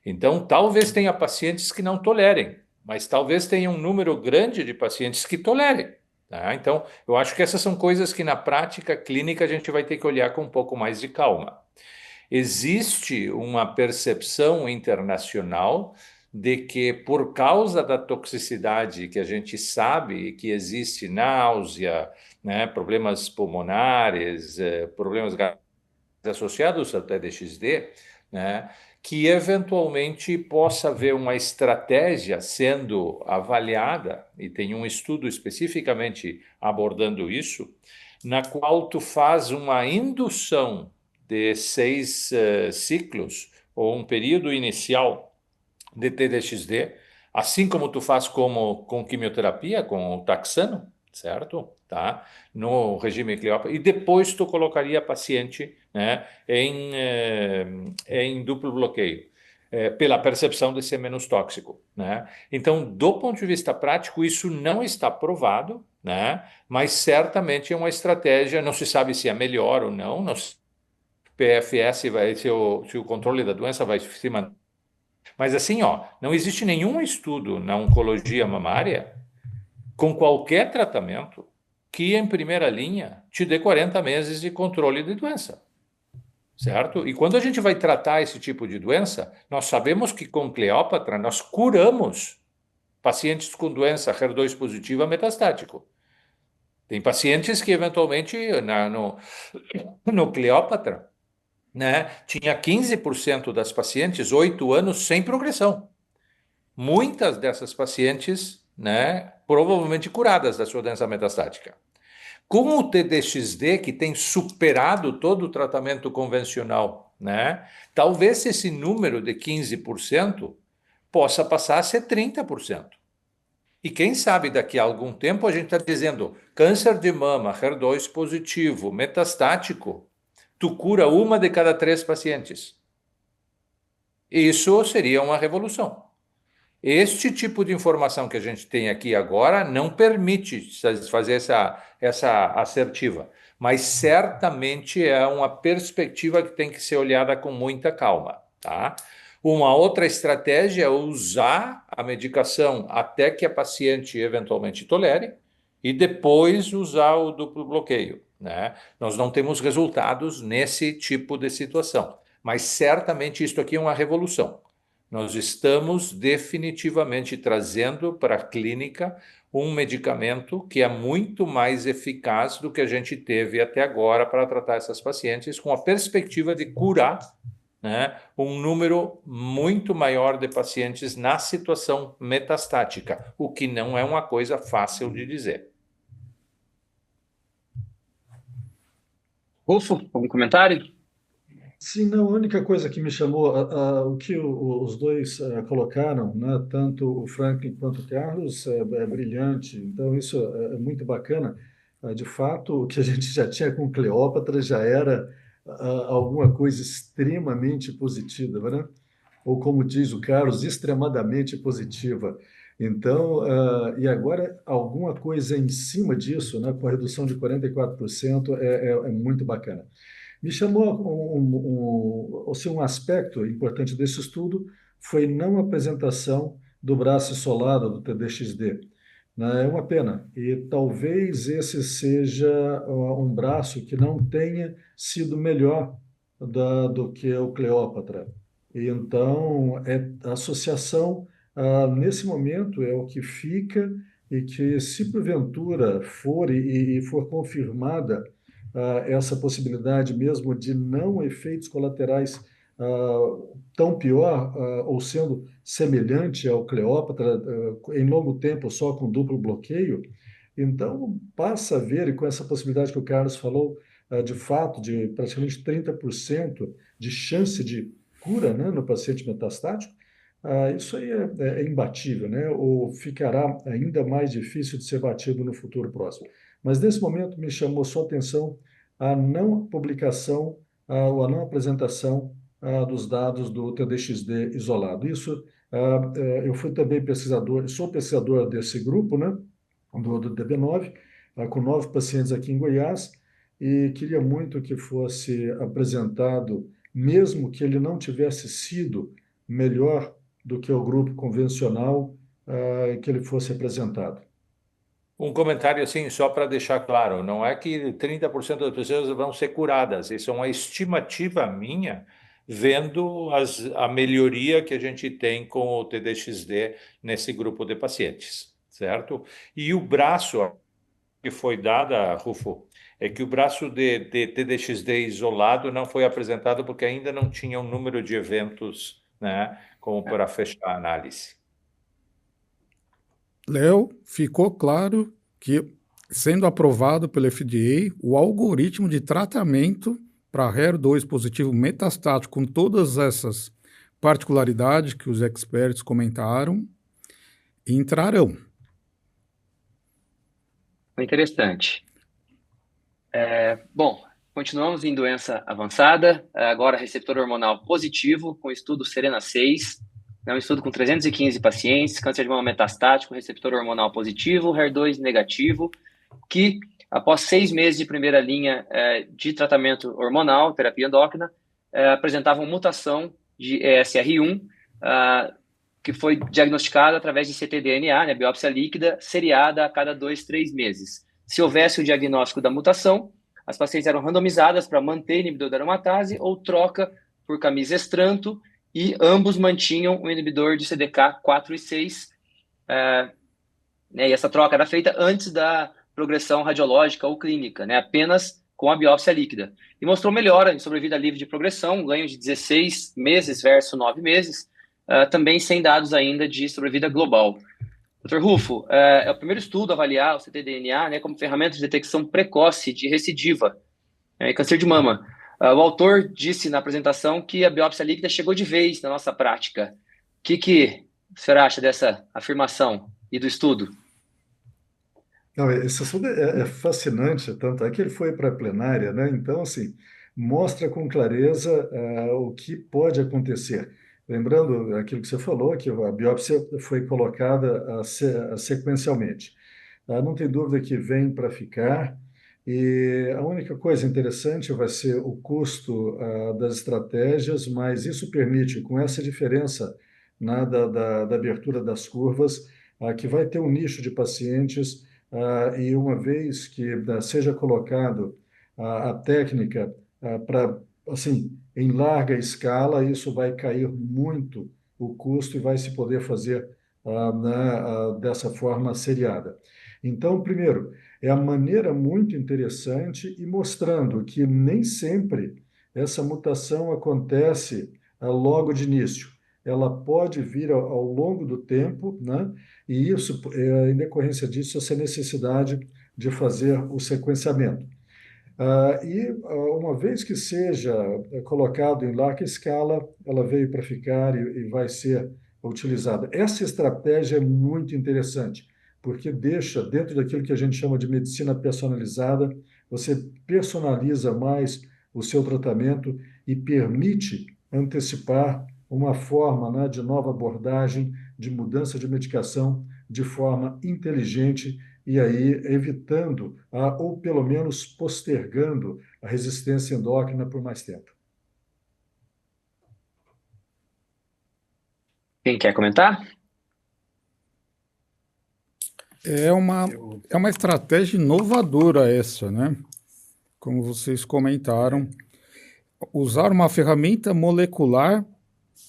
Então, talvez tenha pacientes que não tolerem, mas talvez tenha um número grande de pacientes que tolerem. Tá? Então, eu acho que essas são coisas que na prática clínica a gente vai ter que olhar com um pouco mais de calma. Existe uma percepção internacional de que, por causa da toxicidade que a gente sabe que existe náusea, né, problemas pulmonares, problemas associados ao TDXD, né, que eventualmente possa haver uma estratégia sendo avaliada, e tem um estudo especificamente abordando isso, na qual tu faz uma indução de 6 ciclos, ou um período inicial de TDXD, assim como tu faz com quimioterapia, com o taxano, certo? Tá? No regime Cleópatra, e depois tu colocaria a paciente, né, em duplo bloqueio, pela percepção de ser menos tóxico, né? Então, do ponto de vista prático, isso não está provado, né? Mas certamente é uma estratégia, não se sabe se é melhor ou não, PFS se o controle da doença vai se manter. Mas assim, não existe nenhum estudo na oncologia mamária com qualquer tratamento que, em primeira linha, te dê 40 meses de controle de doença, certo? E quando a gente vai tratar esse tipo de doença, nós sabemos que com Cleópatra nós curamos pacientes com doença HER2 positiva metastático. Tem pacientes que, eventualmente, no Cleópatra, né, tinha 15% das pacientes 8 anos sem progressão. Muitas dessas pacientes, né, provavelmente curadas da sua doença metastática. Com o TDXD, que tem superado todo o tratamento convencional, né, talvez esse número de 15% possa passar a ser 30%. E quem sabe daqui a algum tempo a gente está dizendo câncer de mama, HER2 positivo, metastático, tu cura 1 de cada 3 pacientes. Isso seria uma revolução. Este tipo de informação que a gente tem aqui agora não permite fazer essa assertiva, mas certamente é uma perspectiva que tem que ser olhada com muita calma, tá? Uma outra estratégia é usar a medicação até que a paciente eventualmente tolere e depois usar o duplo bloqueio, né? Nós não temos resultados nesse tipo de situação, mas certamente isto aqui é uma revolução. Nós estamos definitivamente trazendo para a clínica um medicamento que é muito mais eficaz do que a gente teve até agora para tratar essas pacientes, com a perspectiva de curar, né, um número muito maior de pacientes na situação metastática, o que não é uma coisa fácil de dizer. Rufo, algum comentário? Sim, não, a única coisa que me chamou, o que os dois colocaram, né, tanto o Franklin quanto o Carlos, é brilhante. Então, isso é muito bacana. De fato, o que a gente já tinha com Cleópatra já era alguma coisa extremamente positiva, né? Ou como diz o Carlos, extremadamente positiva. Então, e agora alguma coisa em cima disso, né, com a redução de 44%, é muito bacana. Me chamou assim, um aspecto importante desse estudo foi não apresentação do braço isolado do TDXD. Né? É uma pena. E talvez esse seja um braço que não tenha sido melhor do que o Cleópatra. E então, a associação, nesse momento, é o que fica e que, se porventura for e for confirmada essa possibilidade mesmo de não efeitos colaterais tão pior ou sendo semelhante ao Cleópatra em longo tempo só com duplo bloqueio, então passa a ver, e com essa possibilidade que o Carlos falou, de fato, de praticamente 30% de chance de cura, né, no paciente metastático, isso aí é imbatível, né? Ou ficará ainda mais difícil de ser batido no futuro próximo. Mas nesse momento me chamou só atenção a não publicação ou a não apresentação dos dados do TDXD isolado. Isso, eu fui também pesquisador, sou pesquisador desse grupo, né, do DB9, com 9 pacientes aqui em Goiás, e queria muito que fosse apresentado, mesmo que ele não tivesse sido melhor do que o grupo convencional, que ele fosse apresentado. Um comentário assim, só para deixar claro, não é que 30% das pessoas vão ser curadas, isso é uma estimativa minha, vendo a melhoria que a gente tem com o TDXD nesse grupo de pacientes, certo? E o braço que foi dada, Rufo, é que o braço de TDXD isolado não foi apresentado porque ainda não tinha um número de eventos, né, como para fechar a análise. Léo, ficou claro que, sendo aprovado pelo FDA, o algoritmo de tratamento para HER2 positivo metastático, com todas essas particularidades que os experts comentaram, entrarão. Foi interessante. Bom, continuamos em doença avançada, agora receptor hormonal positivo, com o estudo Serena 6, é um estudo com 315 pacientes, câncer de mama metastático, receptor hormonal positivo, HER2 negativo, que após 6 meses de primeira linha de tratamento hormonal, terapia endócrina, apresentavam mutação de ESR1, que foi diagnosticada através de ctDNA, né, biópsia líquida, seriada a cada 2, 3 meses. Se houvesse o diagnóstico da mutação, as pacientes eram randomizadas para manter inibidor da aromatase ou troca por camisestranto, e ambos mantinham o inibidor de CDK 4 e 6, né, e essa troca era feita antes da progressão radiológica ou clínica, né, apenas com a biópsia líquida. E mostrou melhora em sobrevida livre de progressão, ganho de 16 meses versus 9 meses, também sem dados ainda de sobrevida global. Dr. Rufo, é o primeiro estudo a avaliar o ctDNA, né, como ferramenta de detecção precoce de recidiva em câncer de mama. O autor disse na apresentação que a biópsia líquida chegou de vez na nossa prática. O que o senhor acha dessa afirmação e do estudo? Não, esse estudo é fascinante, tanto é que ele foi para a plenária, né? Então, assim, mostra com clareza o que pode acontecer. lembrando aquilo que você falou, que a biópsia foi colocada sequencialmente. Não tem dúvida que vem para ficar, e a única coisa interessante vai ser o custo das estratégias, mas isso permite, com essa diferença da abertura das curvas, que vai ter um nicho de pacientes, e uma vez que seja colocado a técnica para, assim, em larga escala, isso vai cair muito o custo e vai se poder fazer dessa forma seriada. Então, primeiro, é a maneira muito interessante e mostrando que nem sempre essa mutação acontece logo de início. Ela pode vir ao longo do tempo, né? E isso, em decorrência disso, essa necessidade de fazer o sequenciamento. Uma vez que seja colocado em larga escala, ela veio para ficar e vai ser utilizada. Essa estratégia é muito interessante, porque deixa, dentro daquilo que a gente chama de medicina personalizada, você personaliza mais o seu tratamento e permite antecipar uma forma, né, de nova abordagem, de mudança de medicação de forma inteligente e aí evitando ou pelo menos postergando a resistência endócrina por mais tempo. Quem quer comentar? É uma estratégia inovadora essa, né? Como vocês comentaram, usar uma ferramenta molecular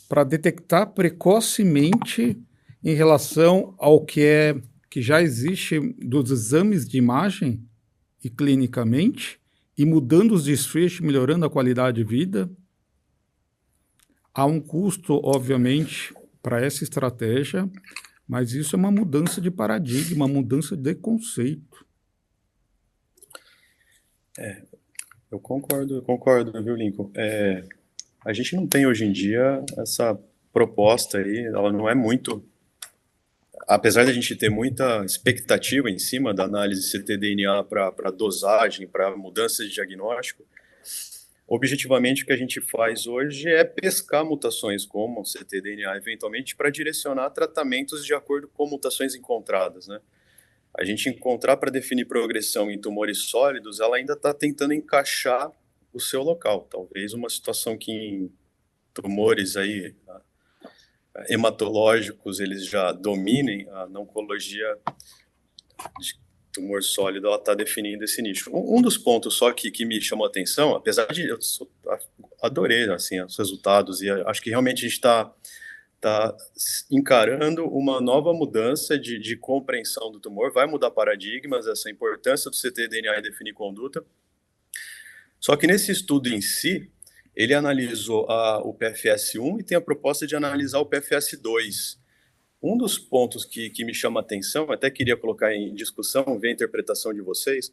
para detectar precocemente em relação ao que já existe dos exames de imagem e clinicamente, e mudando os desfechos, melhorando a qualidade de vida. Há um custo, obviamente, para essa estratégia, mas isso é uma mudança de paradigma, uma mudança de conceito. Eu concordo, viu, Lincoln? A gente não tem hoje em dia essa proposta aí, ela não é muito. Apesar de a gente ter muita expectativa em cima da análise ctDNA para dosagem, para mudança de diagnóstico, objetivamente o que a gente faz hoje é pescar mutações como ctDNA, eventualmente, para direcionar tratamentos de acordo com mutações encontradas, né? A gente encontrar para definir progressão em tumores sólidos, ela ainda está tentando encaixar o seu local. Talvez uma situação que em tumores aí hematológicos eles já dominem, a oncologia de tumor sólido, ela está definindo esse nicho. Um dos pontos só que me chamou a atenção, apesar de eu adorei assim, os resultados, e acho que realmente a gente está encarando uma nova mudança de compreensão do tumor, vai mudar paradigmas, essa importância do ctDNA em definir conduta. Só que nesse estudo em si, ele analisou o PFS1 e tem a proposta de analisar o PFS2. Um dos pontos que me chama a atenção, até queria colocar em discussão, ver a interpretação de vocês,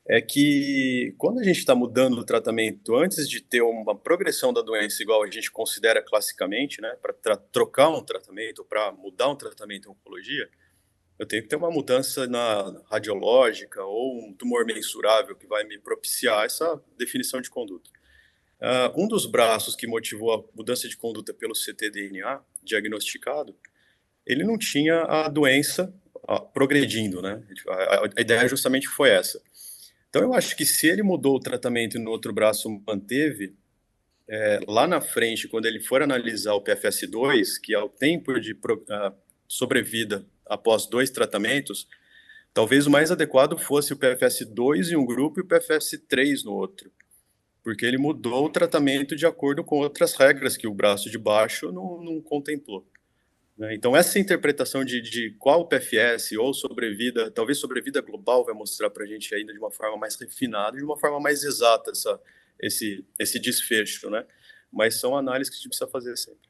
é que quando a gente está mudando o tratamento antes de ter uma progressão da doença igual a gente considera classicamente, né, para trocar um tratamento, para mudar um tratamento em oncologia, eu tenho que ter uma mudança na radiológica ou um tumor mensurável que vai me propiciar essa definição de conduta. Um dos braços que motivou a mudança de conduta pelo ctDNA diagnosticado, ele não tinha a doença progredindo, né? A ideia justamente foi essa. Então, eu acho que se ele mudou o tratamento e no outro braço manteve, lá na frente, quando ele for analisar o PFS2, que é o tempo de sobrevida após 2 tratamentos, talvez o mais adequado fosse o PFS2 em um grupo e o PFS3 no outro, porque ele mudou o tratamento de acordo com outras regras que o braço de baixo não contemplou. Então, essa interpretação de qual PFS ou sobrevida, talvez sobrevida global, vai mostrar para a gente ainda de uma forma mais refinada, de uma forma mais exata esse desfecho, né? Mas são análises que a gente precisa fazer sempre.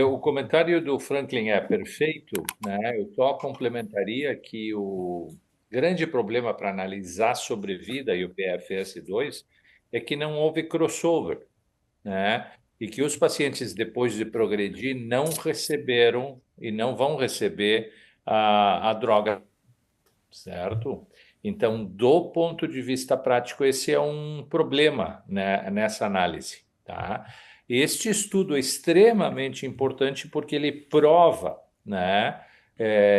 O comentário do Franklin é perfeito, né? Eu só complementaria que o grande problema para analisar a sobrevida e o PFS2 é que não houve crossover, né? E que os pacientes, depois de progredir, não receberam e não vão receber a droga, certo? Então, do ponto de vista prático, esse é um problema, né, nessa análise, tá? Este estudo é extremamente importante porque ele prova, né,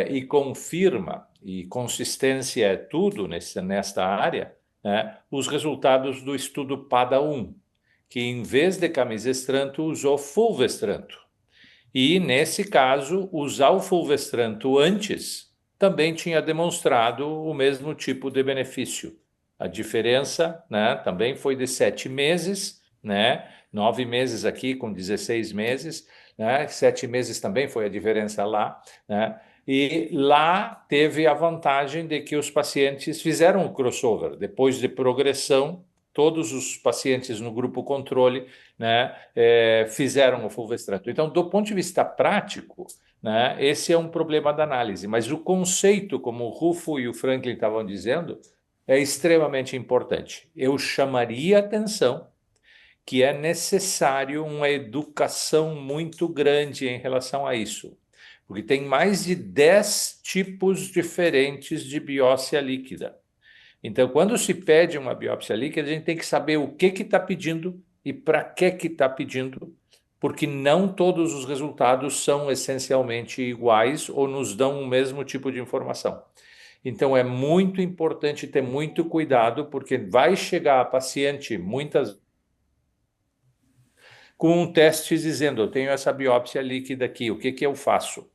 e confirma, e consistência é tudo nesta área, né, os resultados do estudo PADA-1, que em vez de camisestranto usou fulvestranto. E, nesse caso, usar o fulvestranto antes também tinha demonstrado o mesmo tipo de benefício. A diferença, né, também foi de 7 meses, né, 9 meses aqui com 16 meses, né, 7 meses também foi a diferença lá, né, e lá teve a vantagem de que os pacientes fizeram o crossover. Depois de progressão, todos os pacientes no grupo controle, né, fizeram o fulvestranto. Então, do ponto de vista prático, né, esse é um problema da análise, mas o conceito, como o Rufo e o Franklin estavam dizendo, é extremamente importante. Eu chamaria atenção que é necessário uma educação muito grande em relação a isso, porque tem mais de 10 tipos diferentes de biópsia líquida. Então, quando se pede uma biópsia líquida, a gente tem que saber o que está pedindo e para que está pedindo, porque não todos os resultados são essencialmente iguais ou nos dão o mesmo tipo de informação. Então, é muito importante ter muito cuidado, porque vai chegar a paciente muitas com um teste dizendo, eu tenho essa biópsia líquida aqui, o que eu faço?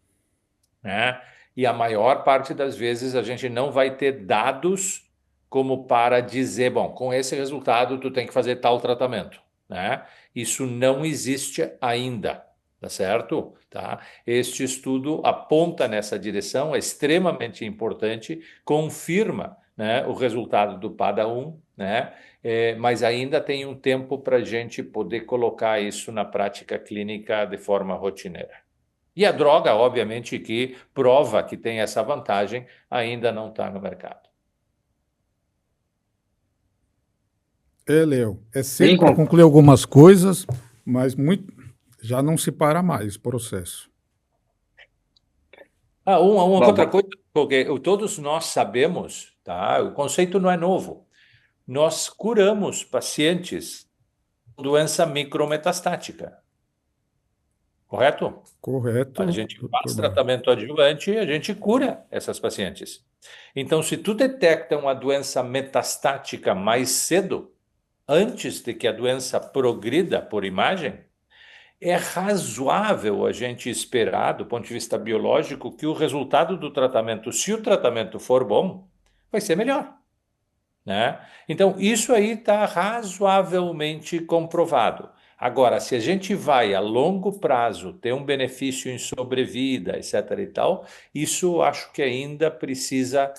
Né? E a maior parte das vezes a gente não vai ter dados como para dizer, bom, com esse resultado tu tem que fazer tal tratamento, né? Isso não existe ainda, tá certo? Tá? Este estudo aponta nessa direção, é extremamente importante, confirma, né, o resultado do PADA-1, né? Mas ainda tem um tempo para a gente poder colocar isso na prática clínica de forma rotineira. E a droga, obviamente, que prova que tem essa vantagem, ainda não está no mercado. Léo, é cedo para concluir algumas coisas, mas já não se para mais o processo. Uma outra coisa, porque todos nós sabemos, tá? O conceito não é novo. Nós curamos pacientes com doença micrometastática. Correto? Correto. A gente faz tratamento adjuvante e a gente cura essas pacientes. Então, se tu detecta uma doença metastática mais cedo, antes de que a doença progrida por imagem, é razoável a gente esperar, do ponto de vista biológico, que o resultado do tratamento, se o tratamento for bom, vai ser melhor. Né? Então, isso aí está razoavelmente comprovado. Agora, se a gente vai a longo prazo ter um benefício em sobrevida, etc. e tal, isso acho que ainda precisa,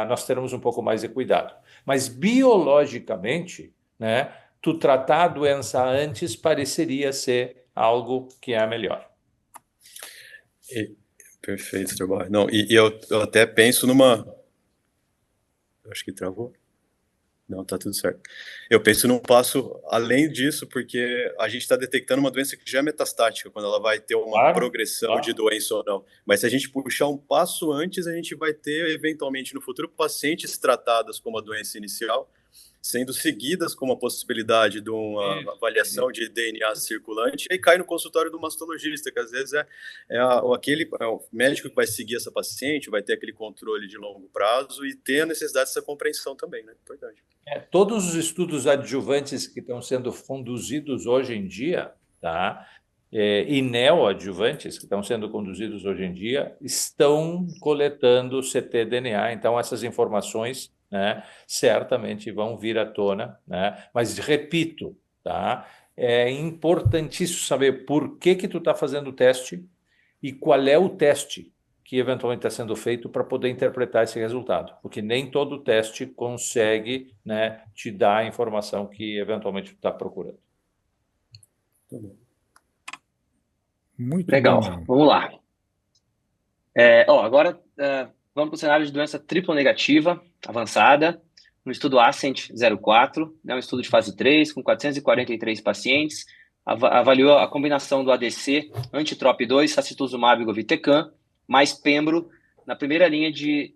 nós termos um pouco mais de cuidado. Mas biologicamente, né, tu tratar a doença antes pareceria ser algo que é melhor. Perfeito, Dr. Barra. Não, e eu até penso numa... Acho que travou. Não, tá tudo certo. Eu penso num passo além disso, porque a gente está detectando uma doença que já é metastática, quando ela vai ter uma progressão de doença ou não. Mas se a gente puxar um passo antes, a gente vai ter, eventualmente, no futuro, pacientes tratadas como a doença inicial, sendo seguidas com uma possibilidade de uma avaliação de DNA circulante, e aí cai no consultório do mastologista, que às vezes é o médico que vai seguir essa paciente, vai ter aquele controle de longo prazo e ter a necessidade dessa compreensão também, né? Importante. Todos os estudos adjuvantes que estão sendo conduzidos hoje em dia, tá? E neoadjuvantes que estão sendo conduzidos hoje em dia, estão coletando ctDNA, então essas informações, né, certamente vão vir à tona, né? Mas repito, tá? É importantíssimo saber por que tu está fazendo o teste e qual é o teste que eventualmente está sendo feito para poder interpretar esse resultado, porque nem todo teste consegue, né, te dar a informação que eventualmente tu está procurando. Muito legal. Bom. Vamos lá. Agora vamos para o cenário de doença triplo negativa avançada, no estudo Ascent 04, né, um estudo de fase 3, com 443 pacientes, avaliou a combinação do ADC, anti-TROP2, sacituzumab e govitecan, mais pembro, na primeira linha de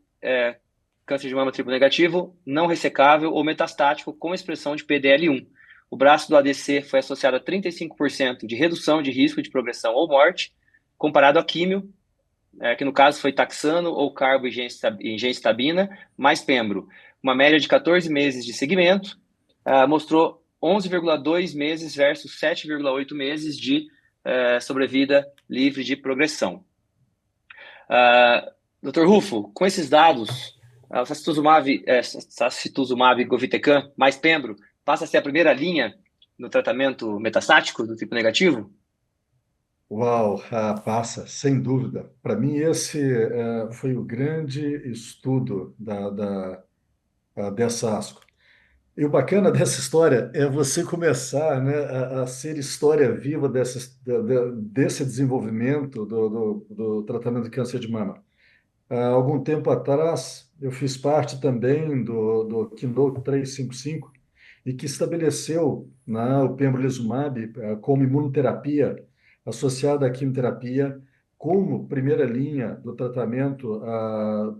câncer de mama triplo negativo, não ressecável ou metastático, com expressão de PDL1. o braço do ADC foi associado a 35% de redução de risco de progressão ou morte, comparado à químio, que no caso foi taxano ou carbo e gemcitabina, mais pembro. Uma média de 14 meses de seguimento, mostrou 11,2 meses versus 7,8 meses de sobrevida livre de progressão. Dr. Rufo, com esses dados, o sacituzumab govitecan mais pembro passa a ser a primeira linha no tratamento metastático do tipo negativo? Uau, passa, sem dúvida. Para mim, esse foi o grande estudo dessa ASCO. E o bacana dessa história é você começar, né, a ser história viva desse desenvolvimento do tratamento de câncer de mama. Há algum tempo atrás, eu fiz parte também do Keynote 355 e que estabeleceu, né, o pembrolizumab como imunoterapia associada à quimioterapia como primeira linha do tratamento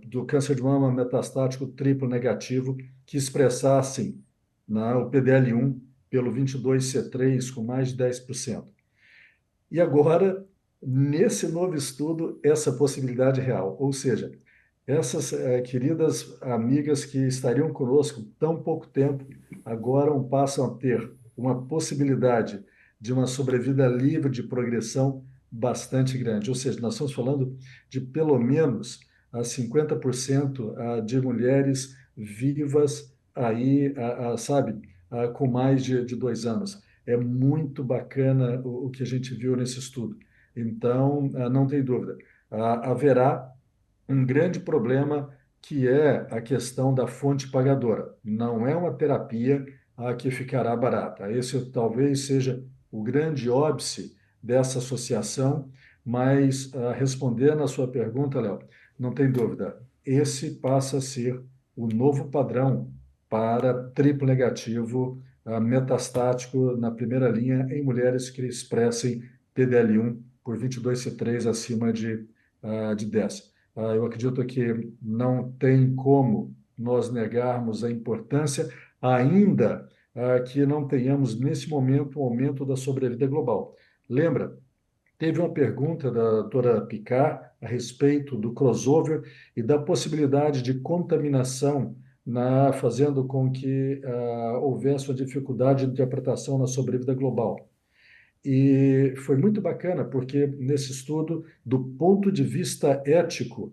do câncer de mama metastático triplo negativo que expressassem, né, o PDL1 pelo 22C3 com mais de 10%. E agora, nesse novo estudo, essa possibilidade real, ou seja, essas queridas amigas que estariam conosco tão pouco tempo, agora passam a ter uma possibilidade de uma sobrevida livre de progressão bastante grande. Ou seja, nós estamos falando de pelo menos 50% de mulheres vivas aí, sabe, com mais de 2 anos. É muito bacana o que a gente viu nesse estudo. Então, não tem dúvida, haverá um grande problema que é a questão da fonte pagadora. Não é uma terapia que ficará barata. Esse talvez seja o grande óbice dessa associação, mas respondendo à sua pergunta, Léo, não tem dúvida, esse passa a ser o novo padrão para triplo negativo metastático na primeira linha em mulheres que expressem PDL1 por 22C3 acima de 10. Eu acredito que não tem como nós negarmos a importância, ainda que não tenhamos, nesse momento, um aumento da sobrevida global. Lembra, teve uma pergunta da doutora Picard a respeito do crossover e da possibilidade de contaminação fazendo com que houvesse uma dificuldade de interpretação na sobrevida global. E foi muito bacana, porque nesse estudo, do ponto de vista ético,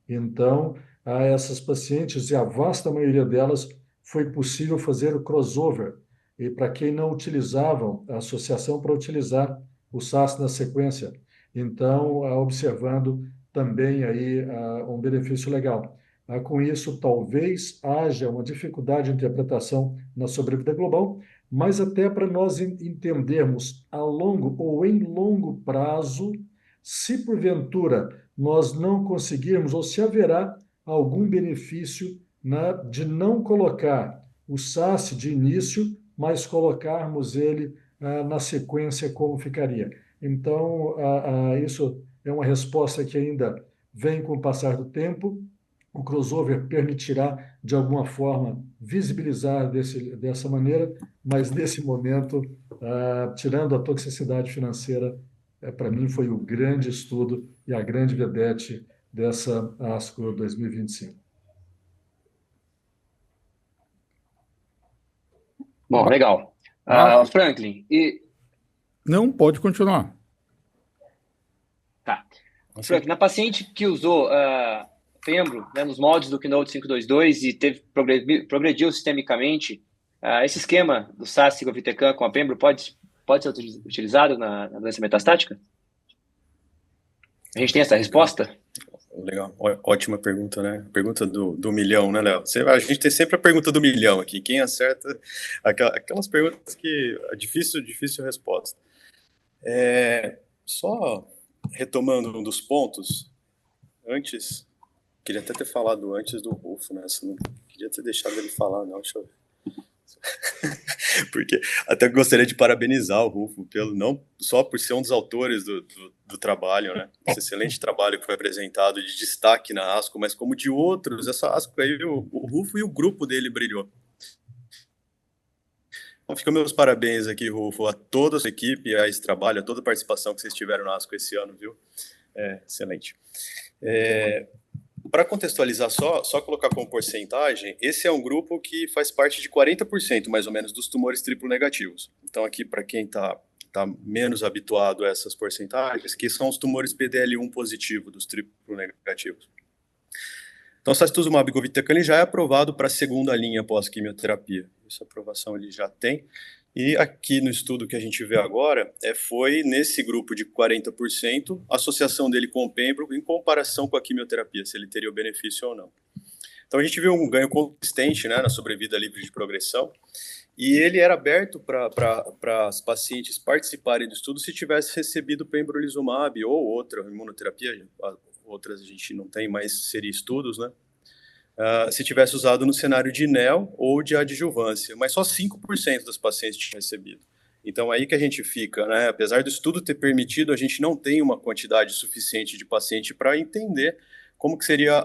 então, a essas pacientes, e a vasta maioria delas, foi possível fazer o crossover. E para quem não utilizavam a associação, para utilizar o SAS na sequência. Então, observando também aí um benefício legal. Com isso, talvez haja uma dificuldade de interpretação na sobrevida global, mas até para nós entendermos a longo ou em longo prazo, se porventura nós não conseguirmos, ou se haverá algum benefício de não colocar o SAS de início, mas colocarmos ele na sequência, como ficaria. Então, isso é uma resposta que ainda vem com o passar do tempo. O crossover permitirá, de alguma forma, visibilizar dessa maneira, mas nesse momento, tirando a toxicidade financeira, para mim foi o grande estudo e a grande vedete dessa ASCO 2025. Bom, legal. Franklin, Não, pode continuar. Tá. Franklin, na paciente que usou pembro, né, nos moldes do Keynote 522 e progrediu sistemicamente, esse esquema do SAS govitecan com a pembro pode ser utilizado na doença metastática? A gente tem essa resposta? Legal, ótima pergunta, né? Pergunta do milhão, né, Léo? A gente tem sempre a pergunta do milhão aqui. Quem acerta aquelas perguntas que é difícil resposta. Só retomando um dos pontos, queria até ter falado antes do Rufo, né? Não queria ter deixado ele falar, não, deixa eu ver. Porque até gostaria de parabenizar o Rufo não só por ser um dos autores do trabalho, né? Esse excelente trabalho que foi apresentado de destaque na ASCO, mas como de outros, essa ASCO aí o Rufo e o grupo dele brilhou. Então, fica meus parabéns aqui, Rufo, a toda a sua equipe, a esse trabalho, a toda a participação que vocês tiveram no ASCO esse ano, viu? Excelente. Para contextualizar só colocar como porcentagem, esse é um grupo que faz parte de 40%, mais ou menos, dos tumores triplo negativos. Então, aqui, para quem está menos habituado a essas porcentagens, que são os tumores PDL1 positivo dos triplo negativos. Então, o sacituzumab govitecan já é aprovado para a segunda linha pós-quimioterapia. Essa aprovação ele já tem. E aqui no estudo que a gente vê agora, foi nesse grupo de 40%, a associação dele com o pembro em comparação com a quimioterapia, se ele teria o benefício ou não. Então, a gente viu um ganho consistente, né, na sobrevida livre de progressão, e ele era aberto para as pacientes participarem do estudo se tivesse recebido pembrolizumab ou outra imunoterapia. Outras a gente não tem, mas seria estudos, né? Se tivesse usado no cenário de NEL ou de adjuvância, mas só 5% das pacientes tinham recebido. Então, aí que a gente fica, né? Apesar do estudo ter permitido, a gente não tem uma quantidade suficiente de paciente para entender como que seria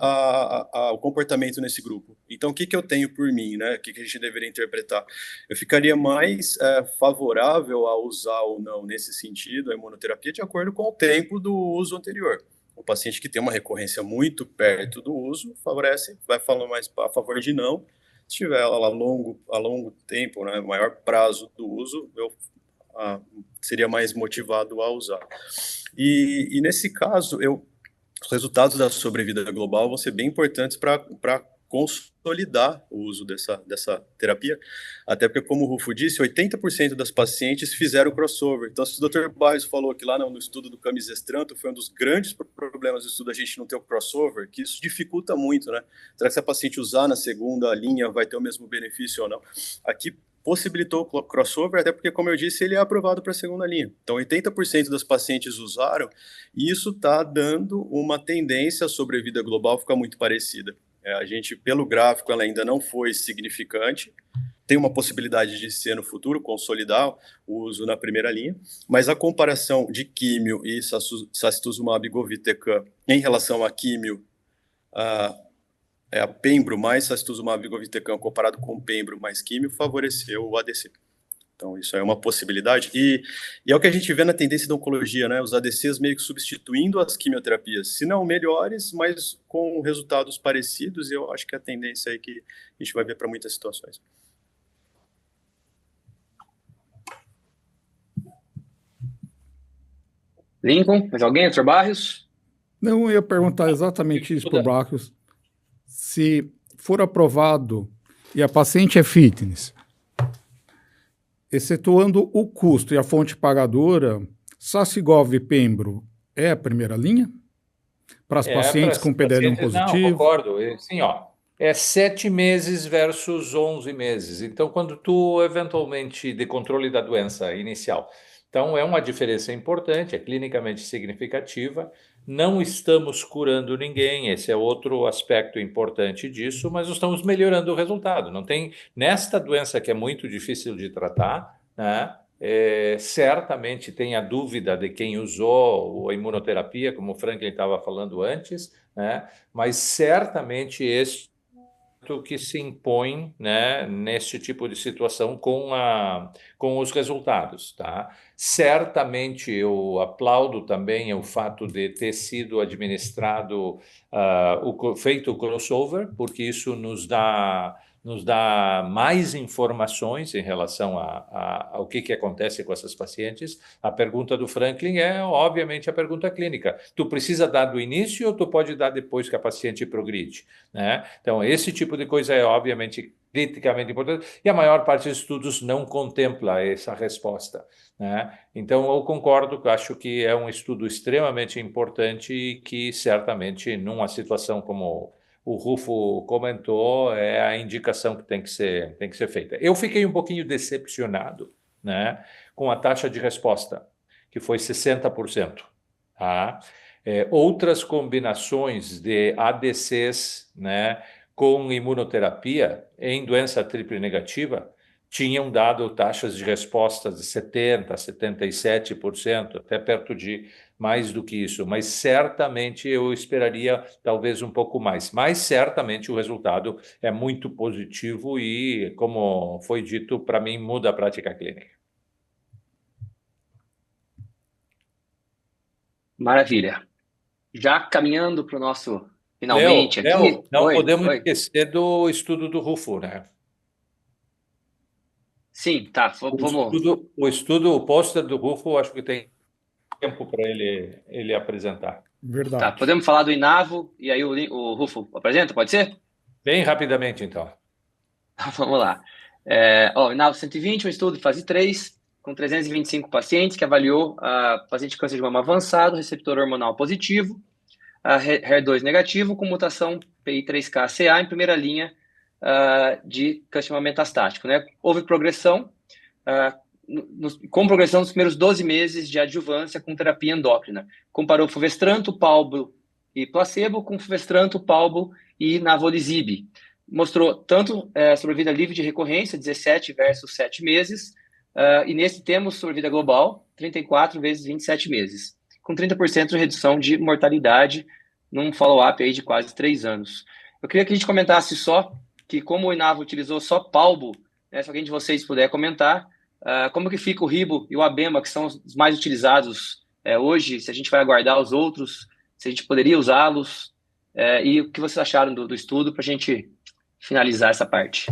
o comportamento nesse grupo. Então, o que eu tenho por mim, né? O que a gente deveria interpretar? Eu ficaria mais favorável a usar ou não, nesse sentido, a imunoterapia de acordo com o tempo do uso anterior. O paciente que tem uma recorrência muito perto do uso, favorece, vai falar mais a favor de não. Se tiver a longo tempo, né, maior prazo do uso, eu seria mais motivado a usar. E nesse caso, os resultados da sobrevida global vão ser bem importantes para consolidar o uso dessa terapia, até porque, como o Rufo disse, 80% das pacientes fizeram crossover. Então, se o Dr. Barros falou que lá no estudo do camisestranto foi um dos grandes problemas do estudo a gente não ter o crossover, que isso dificulta muito, né? Será que se a paciente usar na segunda linha vai ter o mesmo benefício ou não? Aqui possibilitou o crossover, até porque, como eu disse, ele é aprovado para a segunda linha. Então, 80% das pacientes usaram, e isso está dando uma tendência à sobrevida global ficar muito parecida. A gente, pelo gráfico, ela ainda não foi significante, tem uma possibilidade de ser no futuro, consolidar o uso na primeira linha, mas a comparação de químio e sacituzumab govitecan em relação a químio, a pembro mais sacituzumab govitecan comparado com pembro mais químio, favoreceu o ADC. Então, isso é uma possibilidade. E é o que a gente vê na tendência da oncologia, né? Os ADCs meio que substituindo as quimioterapias, se não melhores, mas com resultados parecidos, e eu acho que é a tendência aí que a gente vai ver para muitas situações. Lincoln, mais alguém? Dr. Barros? Não, eu ia perguntar exatamente isso para o Barros. Se for aprovado e a paciente é fitness, excetuando o custo e a fonte pagadora, Sacigov e Pembro é a primeira linha? Para as pacientes com PDL1 positivo? Não, concordo. Sim, é 7 meses versus 11 meses. Então, quando tu, eventualmente, de controle da doença inicial, então é uma diferença importante, é clinicamente significativa. Não estamos curando ninguém, esse é outro aspecto importante disso, mas estamos melhorando o resultado. Não tem, nesta doença que é muito difícil de tratar, né, certamente tem a dúvida de quem usou a imunoterapia, como o Franklin estava falando antes, né, mas certamente este que se impõe, né, nesse tipo de situação com os resultados, tá? Certamente eu aplaudo também o fato de ter sido administrado, feito o crossover, porque isso nos dá mais informações em relação ao que acontece com essas pacientes. A pergunta do Franklin é, obviamente, a pergunta clínica. Tu precisa dar do início ou tu pode dar depois que a paciente progride, né? Então, esse tipo de coisa é, obviamente, criticamente importante, e a maior parte dos estudos não contempla essa resposta, né? Então, eu concordo, acho que é um estudo extremamente importante e que, certamente, numa situação como o Rufo comentou, é a indicação que tem que ser feita. Eu fiquei um pouquinho decepcionado, né, com a taxa de resposta, que foi 60%. Tá? Outras combinações de ADCs, né, com imunoterapia em doença triplo negativa tinham dado taxas de resposta de 70%, 77%, até perto de mais do que isso, mas certamente eu esperaria talvez um pouco mais. Mas certamente o resultado é muito positivo e, como foi dito, para mim muda a prática clínica. Maravilha. Já caminhando para o nosso Léo, finalmente aqui. não Oi, podemos oi. esquecer do estudo do Rufo, né? Sim, tá. Vamos. O pôster do Rufo, acho que tem tempo para ele apresentar. Tá, Verdade. podemos falar do Inavo e aí o Rufo apresenta, pode ser? Bem rapidamente, então. Vamos lá. O Inavo 120, um estudo de fase 3, com 325 pacientes, que avaliou a paciente de câncer de mama avançado, receptor hormonal positivo, a HER2 negativo, com mutação PI3K-CA em primeira linha de câncer de mama metastático, né? Houve progressão, com progressão nos primeiros 12 meses de adjuvância com terapia endócrina. Comparou fulvestranto, palbo e placebo com fulvestranto, palbo e navolizib. Mostrou tanto sobrevida livre de recorrência, 17 versus 7 meses, e nesse temos sobrevida global, 34 vezes 27 meses, com 30% de redução de mortalidade num follow-up aí de quase 3 anos. Eu queria que a gente comentasse só que como o Inavo utilizou só palbo, né, se alguém de vocês puder comentar, como que fica o Ribo e o Abema, que são os mais utilizados hoje, se a gente vai aguardar os outros, se a gente poderia usá-los, e o que vocês acharam do estudo para a gente finalizar essa parte.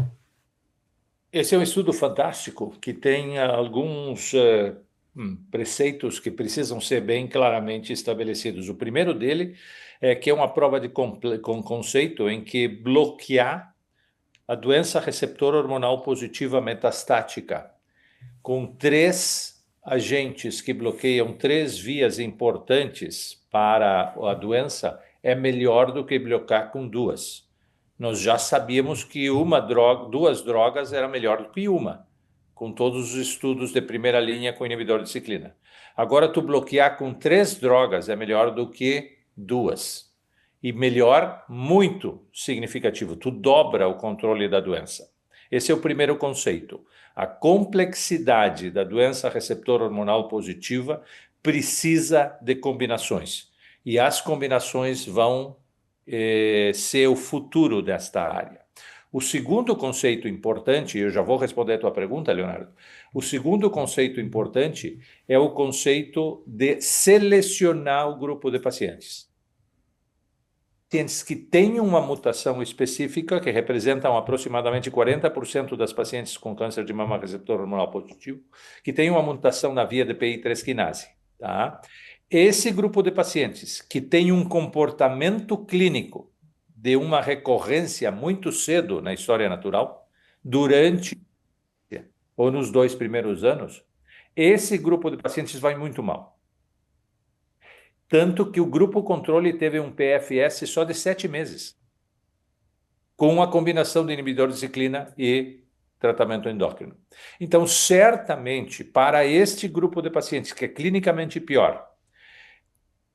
Esse é um estudo fantástico que tem alguns preceitos que precisam ser bem claramente estabelecidos. O primeiro dele é que é uma prova de conceito em que bloquear a doença receptor hormonal positiva metastática com 3 agentes que bloqueiam 3 vias importantes para a doença é melhor do que bloquear com 2. Nós já sabíamos que 2 drogas era melhor do que uma, com todos os estudos de primeira linha com inibidor de ciclina. Agora, tu bloquear com 3 drogas é melhor do que 2. E melhor, muito significativo, tu dobra o controle da doença. Esse é o primeiro conceito. A complexidade da doença receptor hormonal positiva precisa de combinações. E as combinações vão ser o futuro desta área. O segundo conceito importante, eu já vou responder a tua pergunta, Leonardo. O segundo conceito importante é o conceito de selecionar o grupo de pacientes. Pacientes que têm uma mutação específica, que representam aproximadamente 40% das pacientes com câncer de mama receptor hormonal positivo, que têm uma mutação na via de PI3 quinase, tá? Esse grupo de pacientes que tem um comportamento clínico de uma recorrência muito cedo na história natural, durante ou nos 2 primeiros anos, esse grupo de pacientes vai muito mal. Tanto que o grupo controle teve um PFS só de 7 meses, com a combinação de inibidor de ciclina e tratamento endócrino. Então, certamente, para este grupo de pacientes que é clinicamente pior,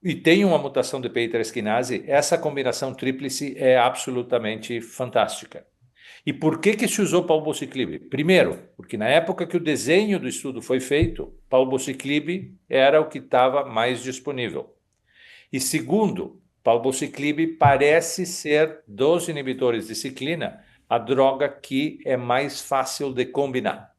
e tem uma mutação de PI3 quinase, essa combinação tríplice é absolutamente fantástica. E por que se usou palbociclib? Primeiro, porque na época que o desenho do estudo foi feito, palbociclib era o que estava mais disponível. E segundo, palbociclib parece ser, dos inibidores de ciclina, a droga que é mais fácil de combinar.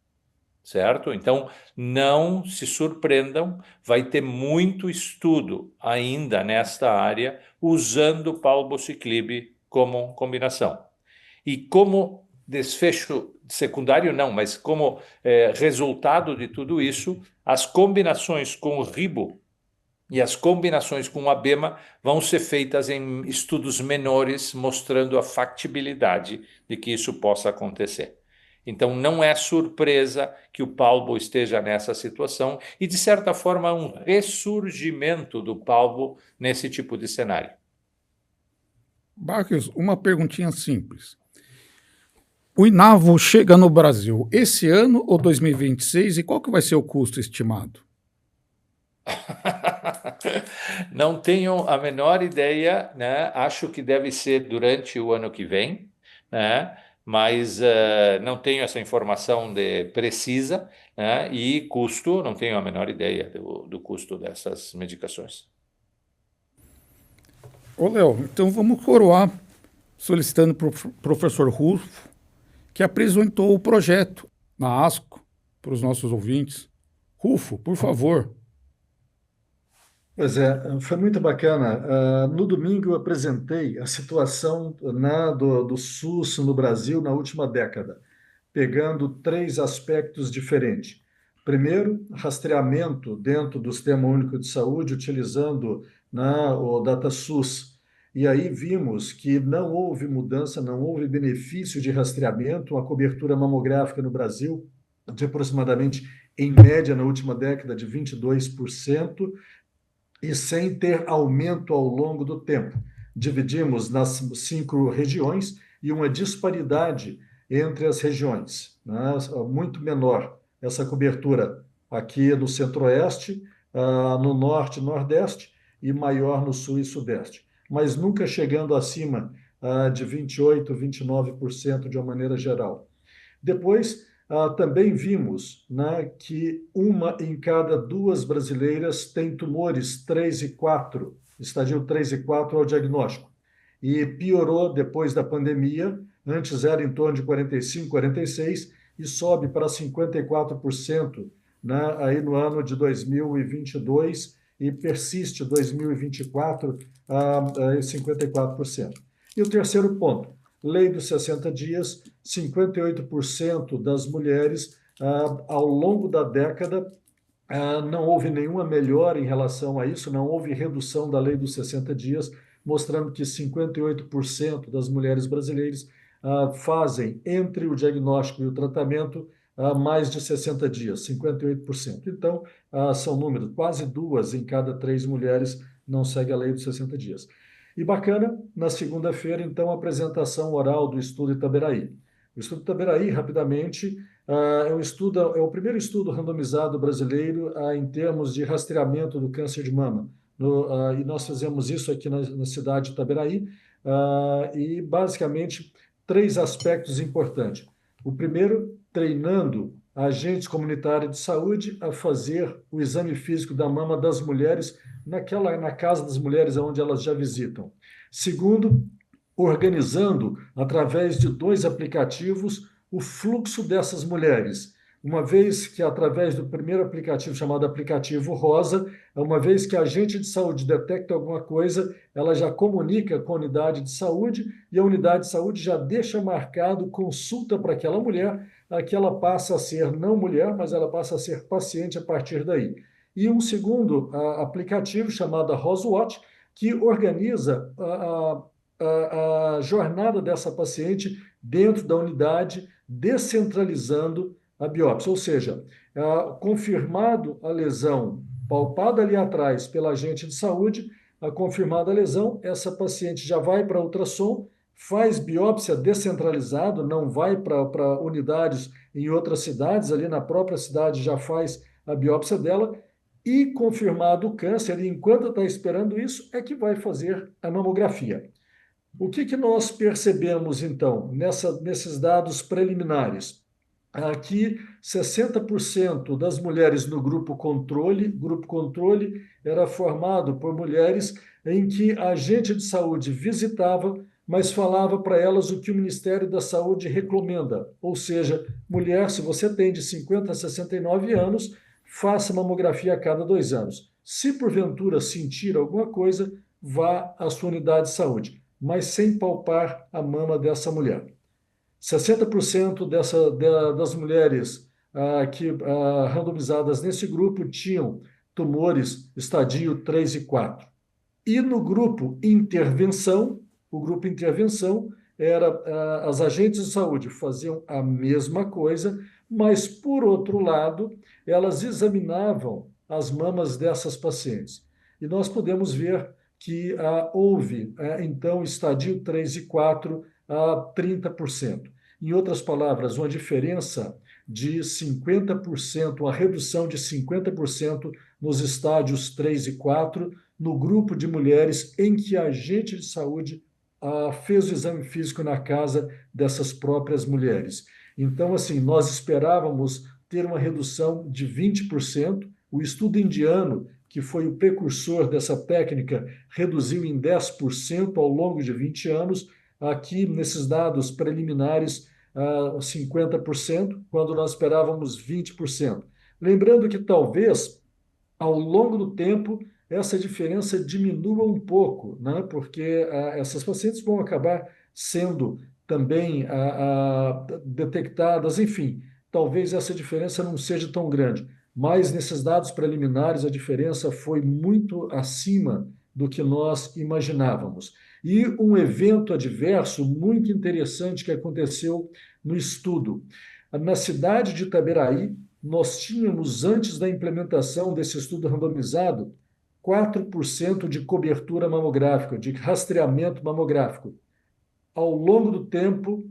Certo? Então, não se surpreendam, vai ter muito estudo ainda nesta área usando palbociclib como combinação. E como desfecho secundário, não, mas como resultado de tudo isso, as combinações com o ribo e as combinações com o abema vão ser feitas em estudos menores, mostrando a factibilidade de que isso possa acontecer. Então, não é surpresa que o palbo esteja nessa situação e, de certa forma, um ressurgimento do palbo nesse tipo de cenário. Barrios, uma perguntinha simples. O Inavo chega no Brasil esse ano ou 2026 e qual que vai ser o custo estimado? Não tenho a menor ideia, né? Acho que deve ser durante o ano que vem, né? mas não tenho essa informação precisa, né? E custo, não tenho a menor ideia do custo dessas medicações. Ô, Léo, então vamos coroar solicitando para o professor Rufo, que apresentou o projeto na ASCO para os nossos ouvintes. Rufo, por favor. Pois é, foi muito bacana. No domingo eu apresentei a situação, né, do SUS no Brasil na última década, pegando três aspectos diferentes. Primeiro, rastreamento dentro do Sistema Único de Saúde, utilizando, né, o DataSUS. E aí vimos que não houve mudança, não houve benefício de rastreamento, a cobertura mamográfica no Brasil de aproximadamente, em média, na última década, de 22%, e sem ter aumento ao longo do tempo. Dividimos nas 5 regiões e uma disparidade entre as regiões, né? Muito menor essa cobertura aqui no Centro-Oeste, no Norte e Nordeste, e maior no Sul e Sudeste, mas nunca chegando acima de 28%, 29% de uma maneira geral. Depois, também vimos, né, que uma em cada 2 brasileiras tem tumores 3 e 4, estadio 3 e 4 ao diagnóstico. E piorou depois da pandemia, antes era em torno de 45, 46, e sobe para 54%, né, aí no ano de 2022, e persiste 2024 a 54%. E o terceiro ponto, lei dos 60 dias, 58% das mulheres, ao longo da década, não houve nenhuma melhora em relação a isso, não houve redução da lei dos 60 dias, mostrando que 58% das mulheres brasileiras fazem, entre o diagnóstico e o tratamento, mais de 60 dias, 58%. Então, são números, quase 2 em cada 3 mulheres não segue a lei dos 60 dias. E bacana, na segunda-feira, então, a apresentação oral do estudo Itaberaí. O estudo Itaberaí, rapidamente, é o primeiro estudo randomizado brasileiro em termos de rastreamento do câncer de mama. E nós fizemos isso aqui na cidade de Itaberaí, e basicamente 3 aspectos importantes. O primeiro, treinando agentes comunitários de saúde a fazer o exame físico da mama das mulheres na casa das mulheres onde elas já visitam. Segundo, organizando, através de 2 aplicativos, o fluxo dessas mulheres. Uma vez que, através do primeiro aplicativo, chamado aplicativo Rosa, uma vez que a agente de saúde detecta alguma coisa, ela já comunica com a unidade de saúde e a unidade de saúde já deixa marcado consulta para aquela mulher, que ela passa a ser não mulher, mas ela passa a ser paciente a partir daí. E um segundo aplicativo chamado RosaWatch, que organiza a jornada dessa paciente dentro da unidade, descentralizando a biópsia, ou seja, confirmado a lesão, palpada ali atrás pela agente de saúde, a confirmada a lesão, essa paciente já vai para ultrassom, faz biópsia descentralizado, não vai para unidades em outras cidades, ali na própria cidade já faz a biópsia dela, e confirmado o câncer, e enquanto está esperando isso, é que vai fazer a mamografia. O que nós percebemos, então, nesses dados preliminares? Aqui, 60% das mulheres no grupo controle era formado por mulheres em que a agente de saúde visitava, mas falava para elas o que o Ministério da Saúde recomenda. Ou seja, mulher, se você tem de 50 a 69 anos, faça mamografia a cada 2 anos. Se porventura sentir alguma coisa, vá à sua unidade de saúde, mas sem palpar a mama dessa mulher. 60% das mulheres randomizadas nesse grupo tinham tumores estadio 3 e 4. E no grupo intervenção, o grupo intervenção era as agentes de saúde faziam a mesma coisa, mas, por outro lado, elas examinavam as mamas dessas pacientes. E nós podemos ver que houve, então, estadio 3 e 4 a 30%. Em outras palavras, uma diferença de 50%, uma redução de 50% nos estádios 3 e 4, no grupo de mulheres em que a agente de saúde fez o exame físico na casa dessas próprias mulheres. Então, assim, nós esperávamos ter uma redução de 20%. O estudo indiano, que foi o precursor dessa técnica, reduziu em 10% ao longo de 20 anos. Aqui, nesses dados preliminares, 50%, quando nós esperávamos 20%. Lembrando que talvez, ao longo do tempo, essa diferença diminua um pouco, né? Porque essas pacientes vão acabar sendo também detectadas, enfim, talvez essa diferença não seja tão grande, mas nesses dados preliminares a diferença foi muito acima do que nós imaginávamos. E um evento adverso muito interessante que aconteceu no estudo. Na cidade de Itaberaí, nós tínhamos, antes da implementação desse estudo randomizado, 4% de cobertura mamográfica, de rastreamento mamográfico. Ao longo do tempo,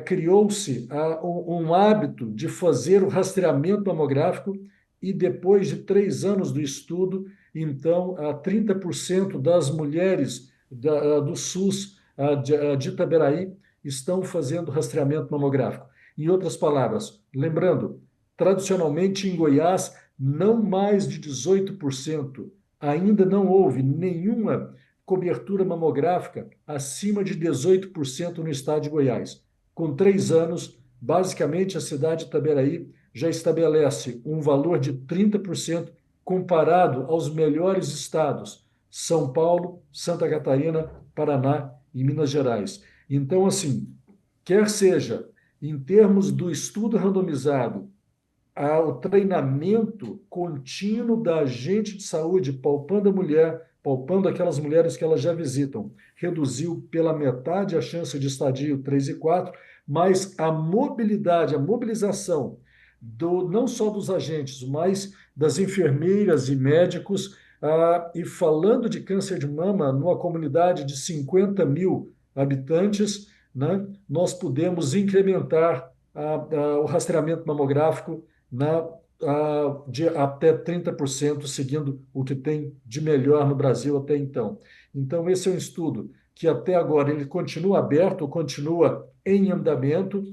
criou-se um hábito de fazer o rastreamento mamográfico e depois de 3 anos do estudo, então, 30% das mulheres do SUS de Itaberaí estão fazendo rastreamento mamográfico. Em outras palavras, lembrando, tradicionalmente em Goiás, não mais de 18%, ainda não houve nenhuma cobertura mamográfica acima de 18% no estado de Goiás. Com 3 anos, basicamente a cidade de Itaberaí já estabelece um valor de 30% comparado aos melhores estados, São Paulo, Santa Catarina, Paraná e Minas Gerais. Então, assim, quer seja em termos do estudo randomizado, o treinamento contínuo da agente de saúde, palpando a mulher, palpando aquelas mulheres que elas já visitam, reduziu pela metade a chance de estadio 3 e 4, mas a mobilidade, a mobilização não só dos agentes, mas das enfermeiras e médicos, e falando de câncer de mama, numa comunidade de 50 mil habitantes, né, nós pudemos incrementar o rastreamento mamográfico de até 30%, seguindo o que tem de melhor no Brasil até então. Então, esse é um estudo que até agora ele continua aberto, continua em andamento.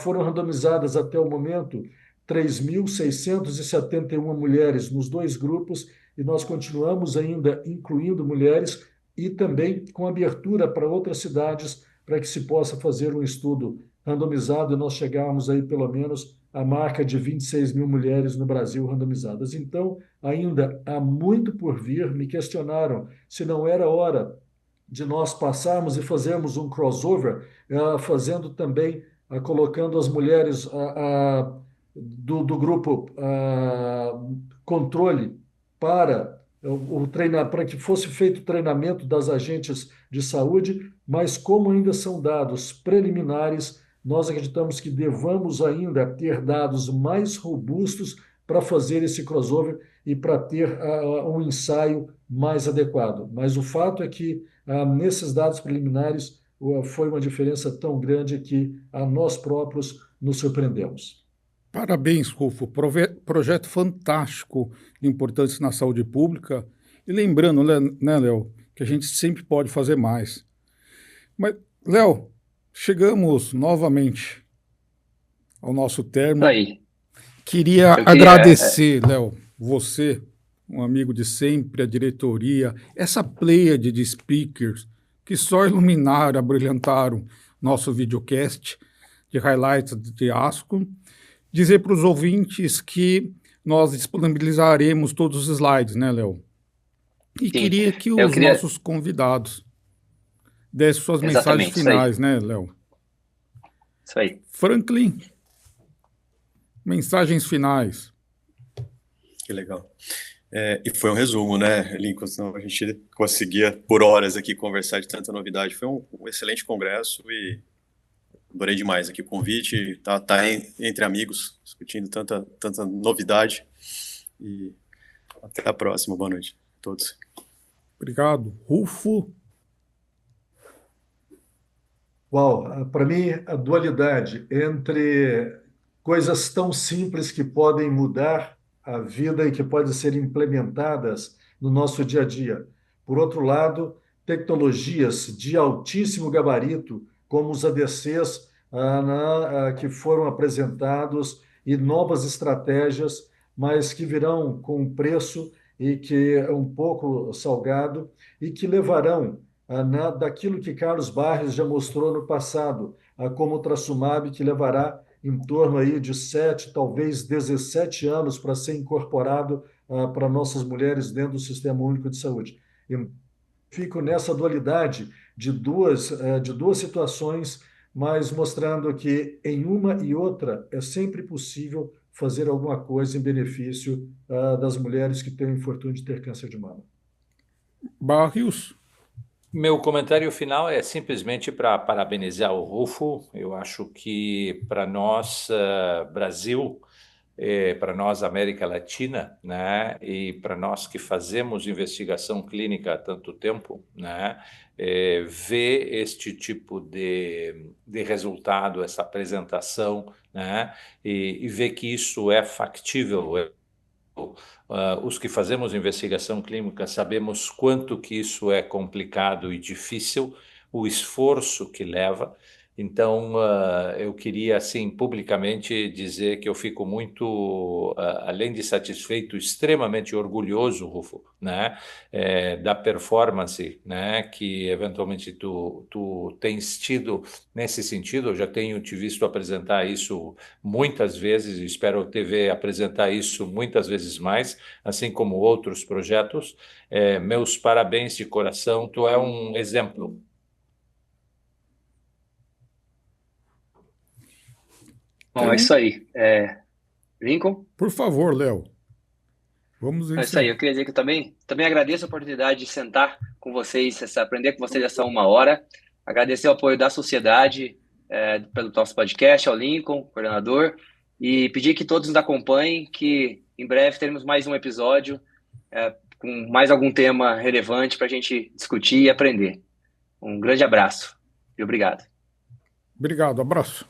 Foram randomizadas até o momento 3.671 mulheres nos 2 grupos, e nós continuamos ainda incluindo mulheres e também com abertura para outras cidades para que se possa fazer um estudo randomizado e nós chegarmos aí pelo menos à marca de 26 mil mulheres no Brasil randomizadas. Então, ainda há muito por vir. Me questionaram se não era hora de nós passarmos e fazermos um crossover, fazendo também, colocando as mulheres do grupo controle para para que fosse feito o treinamento das agentes de saúde, mas como ainda são dados preliminares, nós acreditamos que devamos ainda ter dados mais robustos para fazer esse crossover e para ter um ensaio mais adequado. Mas o fato é que, nesses dados preliminares, foi uma diferença tão grande que nós próprios nos surpreendemos. Parabéns, Rufo. Projeto fantástico de importância na saúde pública. E lembrando, né, Léo, que a gente sempre pode fazer mais. Mas, Léo, chegamos novamente ao nosso término. Aí. Queria agradecer, Léo, você, um amigo de sempre, a diretoria, essa pleiade de speakers que só iluminaram, abrilhantaram nosso videocast de highlights de ASCO. Dizer para os ouvintes que nós disponibilizaremos todos os slides, né, Léo? E sim, queria que os nossos convidados dessem suas mensagens finais, né, Léo? Isso aí. Franklin, mensagens finais. Que legal. E foi um resumo, né, Lincoln? Senão a gente conseguia por horas aqui conversar de tanta novidade. Foi um excelente congresso e adorei demais aqui o convite, tá entre amigos, discutindo tanta novidade. E até a próxima. Boa noite a todos. Obrigado. Rufo? Uau, para mim, a dualidade entre coisas tão simples que podem mudar a vida e que podem ser implementadas no nosso dia a dia. Por outro lado, tecnologias de altíssimo gabarito, como os ADCs que foram apresentados, e novas estratégias, mas que virão com um preço e que é um pouco salgado e que levarão daquilo que Carlos Barros já mostrou no passado, como o Trastuzumab, que levará em torno aí de 7, talvez 17 anos para ser incorporado para nossas mulheres dentro do Sistema Único de Saúde. Eu fico nessa dualidade de duas situações, mas mostrando que em uma e outra é sempre possível fazer alguma coisa em benefício das mulheres que têm o infortúnio de ter câncer de mama. Barrios. Meu comentário final é simplesmente para parabenizar o Rufo. Eu acho que para nós, Brasil, para nós, América Latina, né, e para nós que fazemos investigação clínica há tanto tempo, né, ver este tipo de resultado, essa apresentação, né, e ver que isso é factível. Os que fazemos investigação clínica sabemos quanto que isso é complicado e difícil, o esforço que leva. Então, eu queria, assim, publicamente dizer que eu fico muito, além de satisfeito, extremamente orgulhoso, Rufo, né, da performance, né, que eventualmente tu tens tido nesse sentido. Eu já tenho te visto apresentar isso muitas vezes e espero te ver apresentar isso muitas vezes mais, assim como outros projetos. Meus parabéns de coração, tu é um exemplo. Bom, é isso aí. Lincoln? Por favor, Léo. Vamos É isso aí. Eu queria dizer que eu também agradeço a oportunidade de sentar com vocês, aprender com vocês essa 1 hora. Agradecer o apoio da sociedade pelo nosso podcast, ao Lincoln, coordenador, e pedir que todos nos acompanhem, que em breve teremos mais um episódio com mais algum tema relevante para a gente discutir e aprender. Um grande abraço e obrigado. Obrigado, abraço.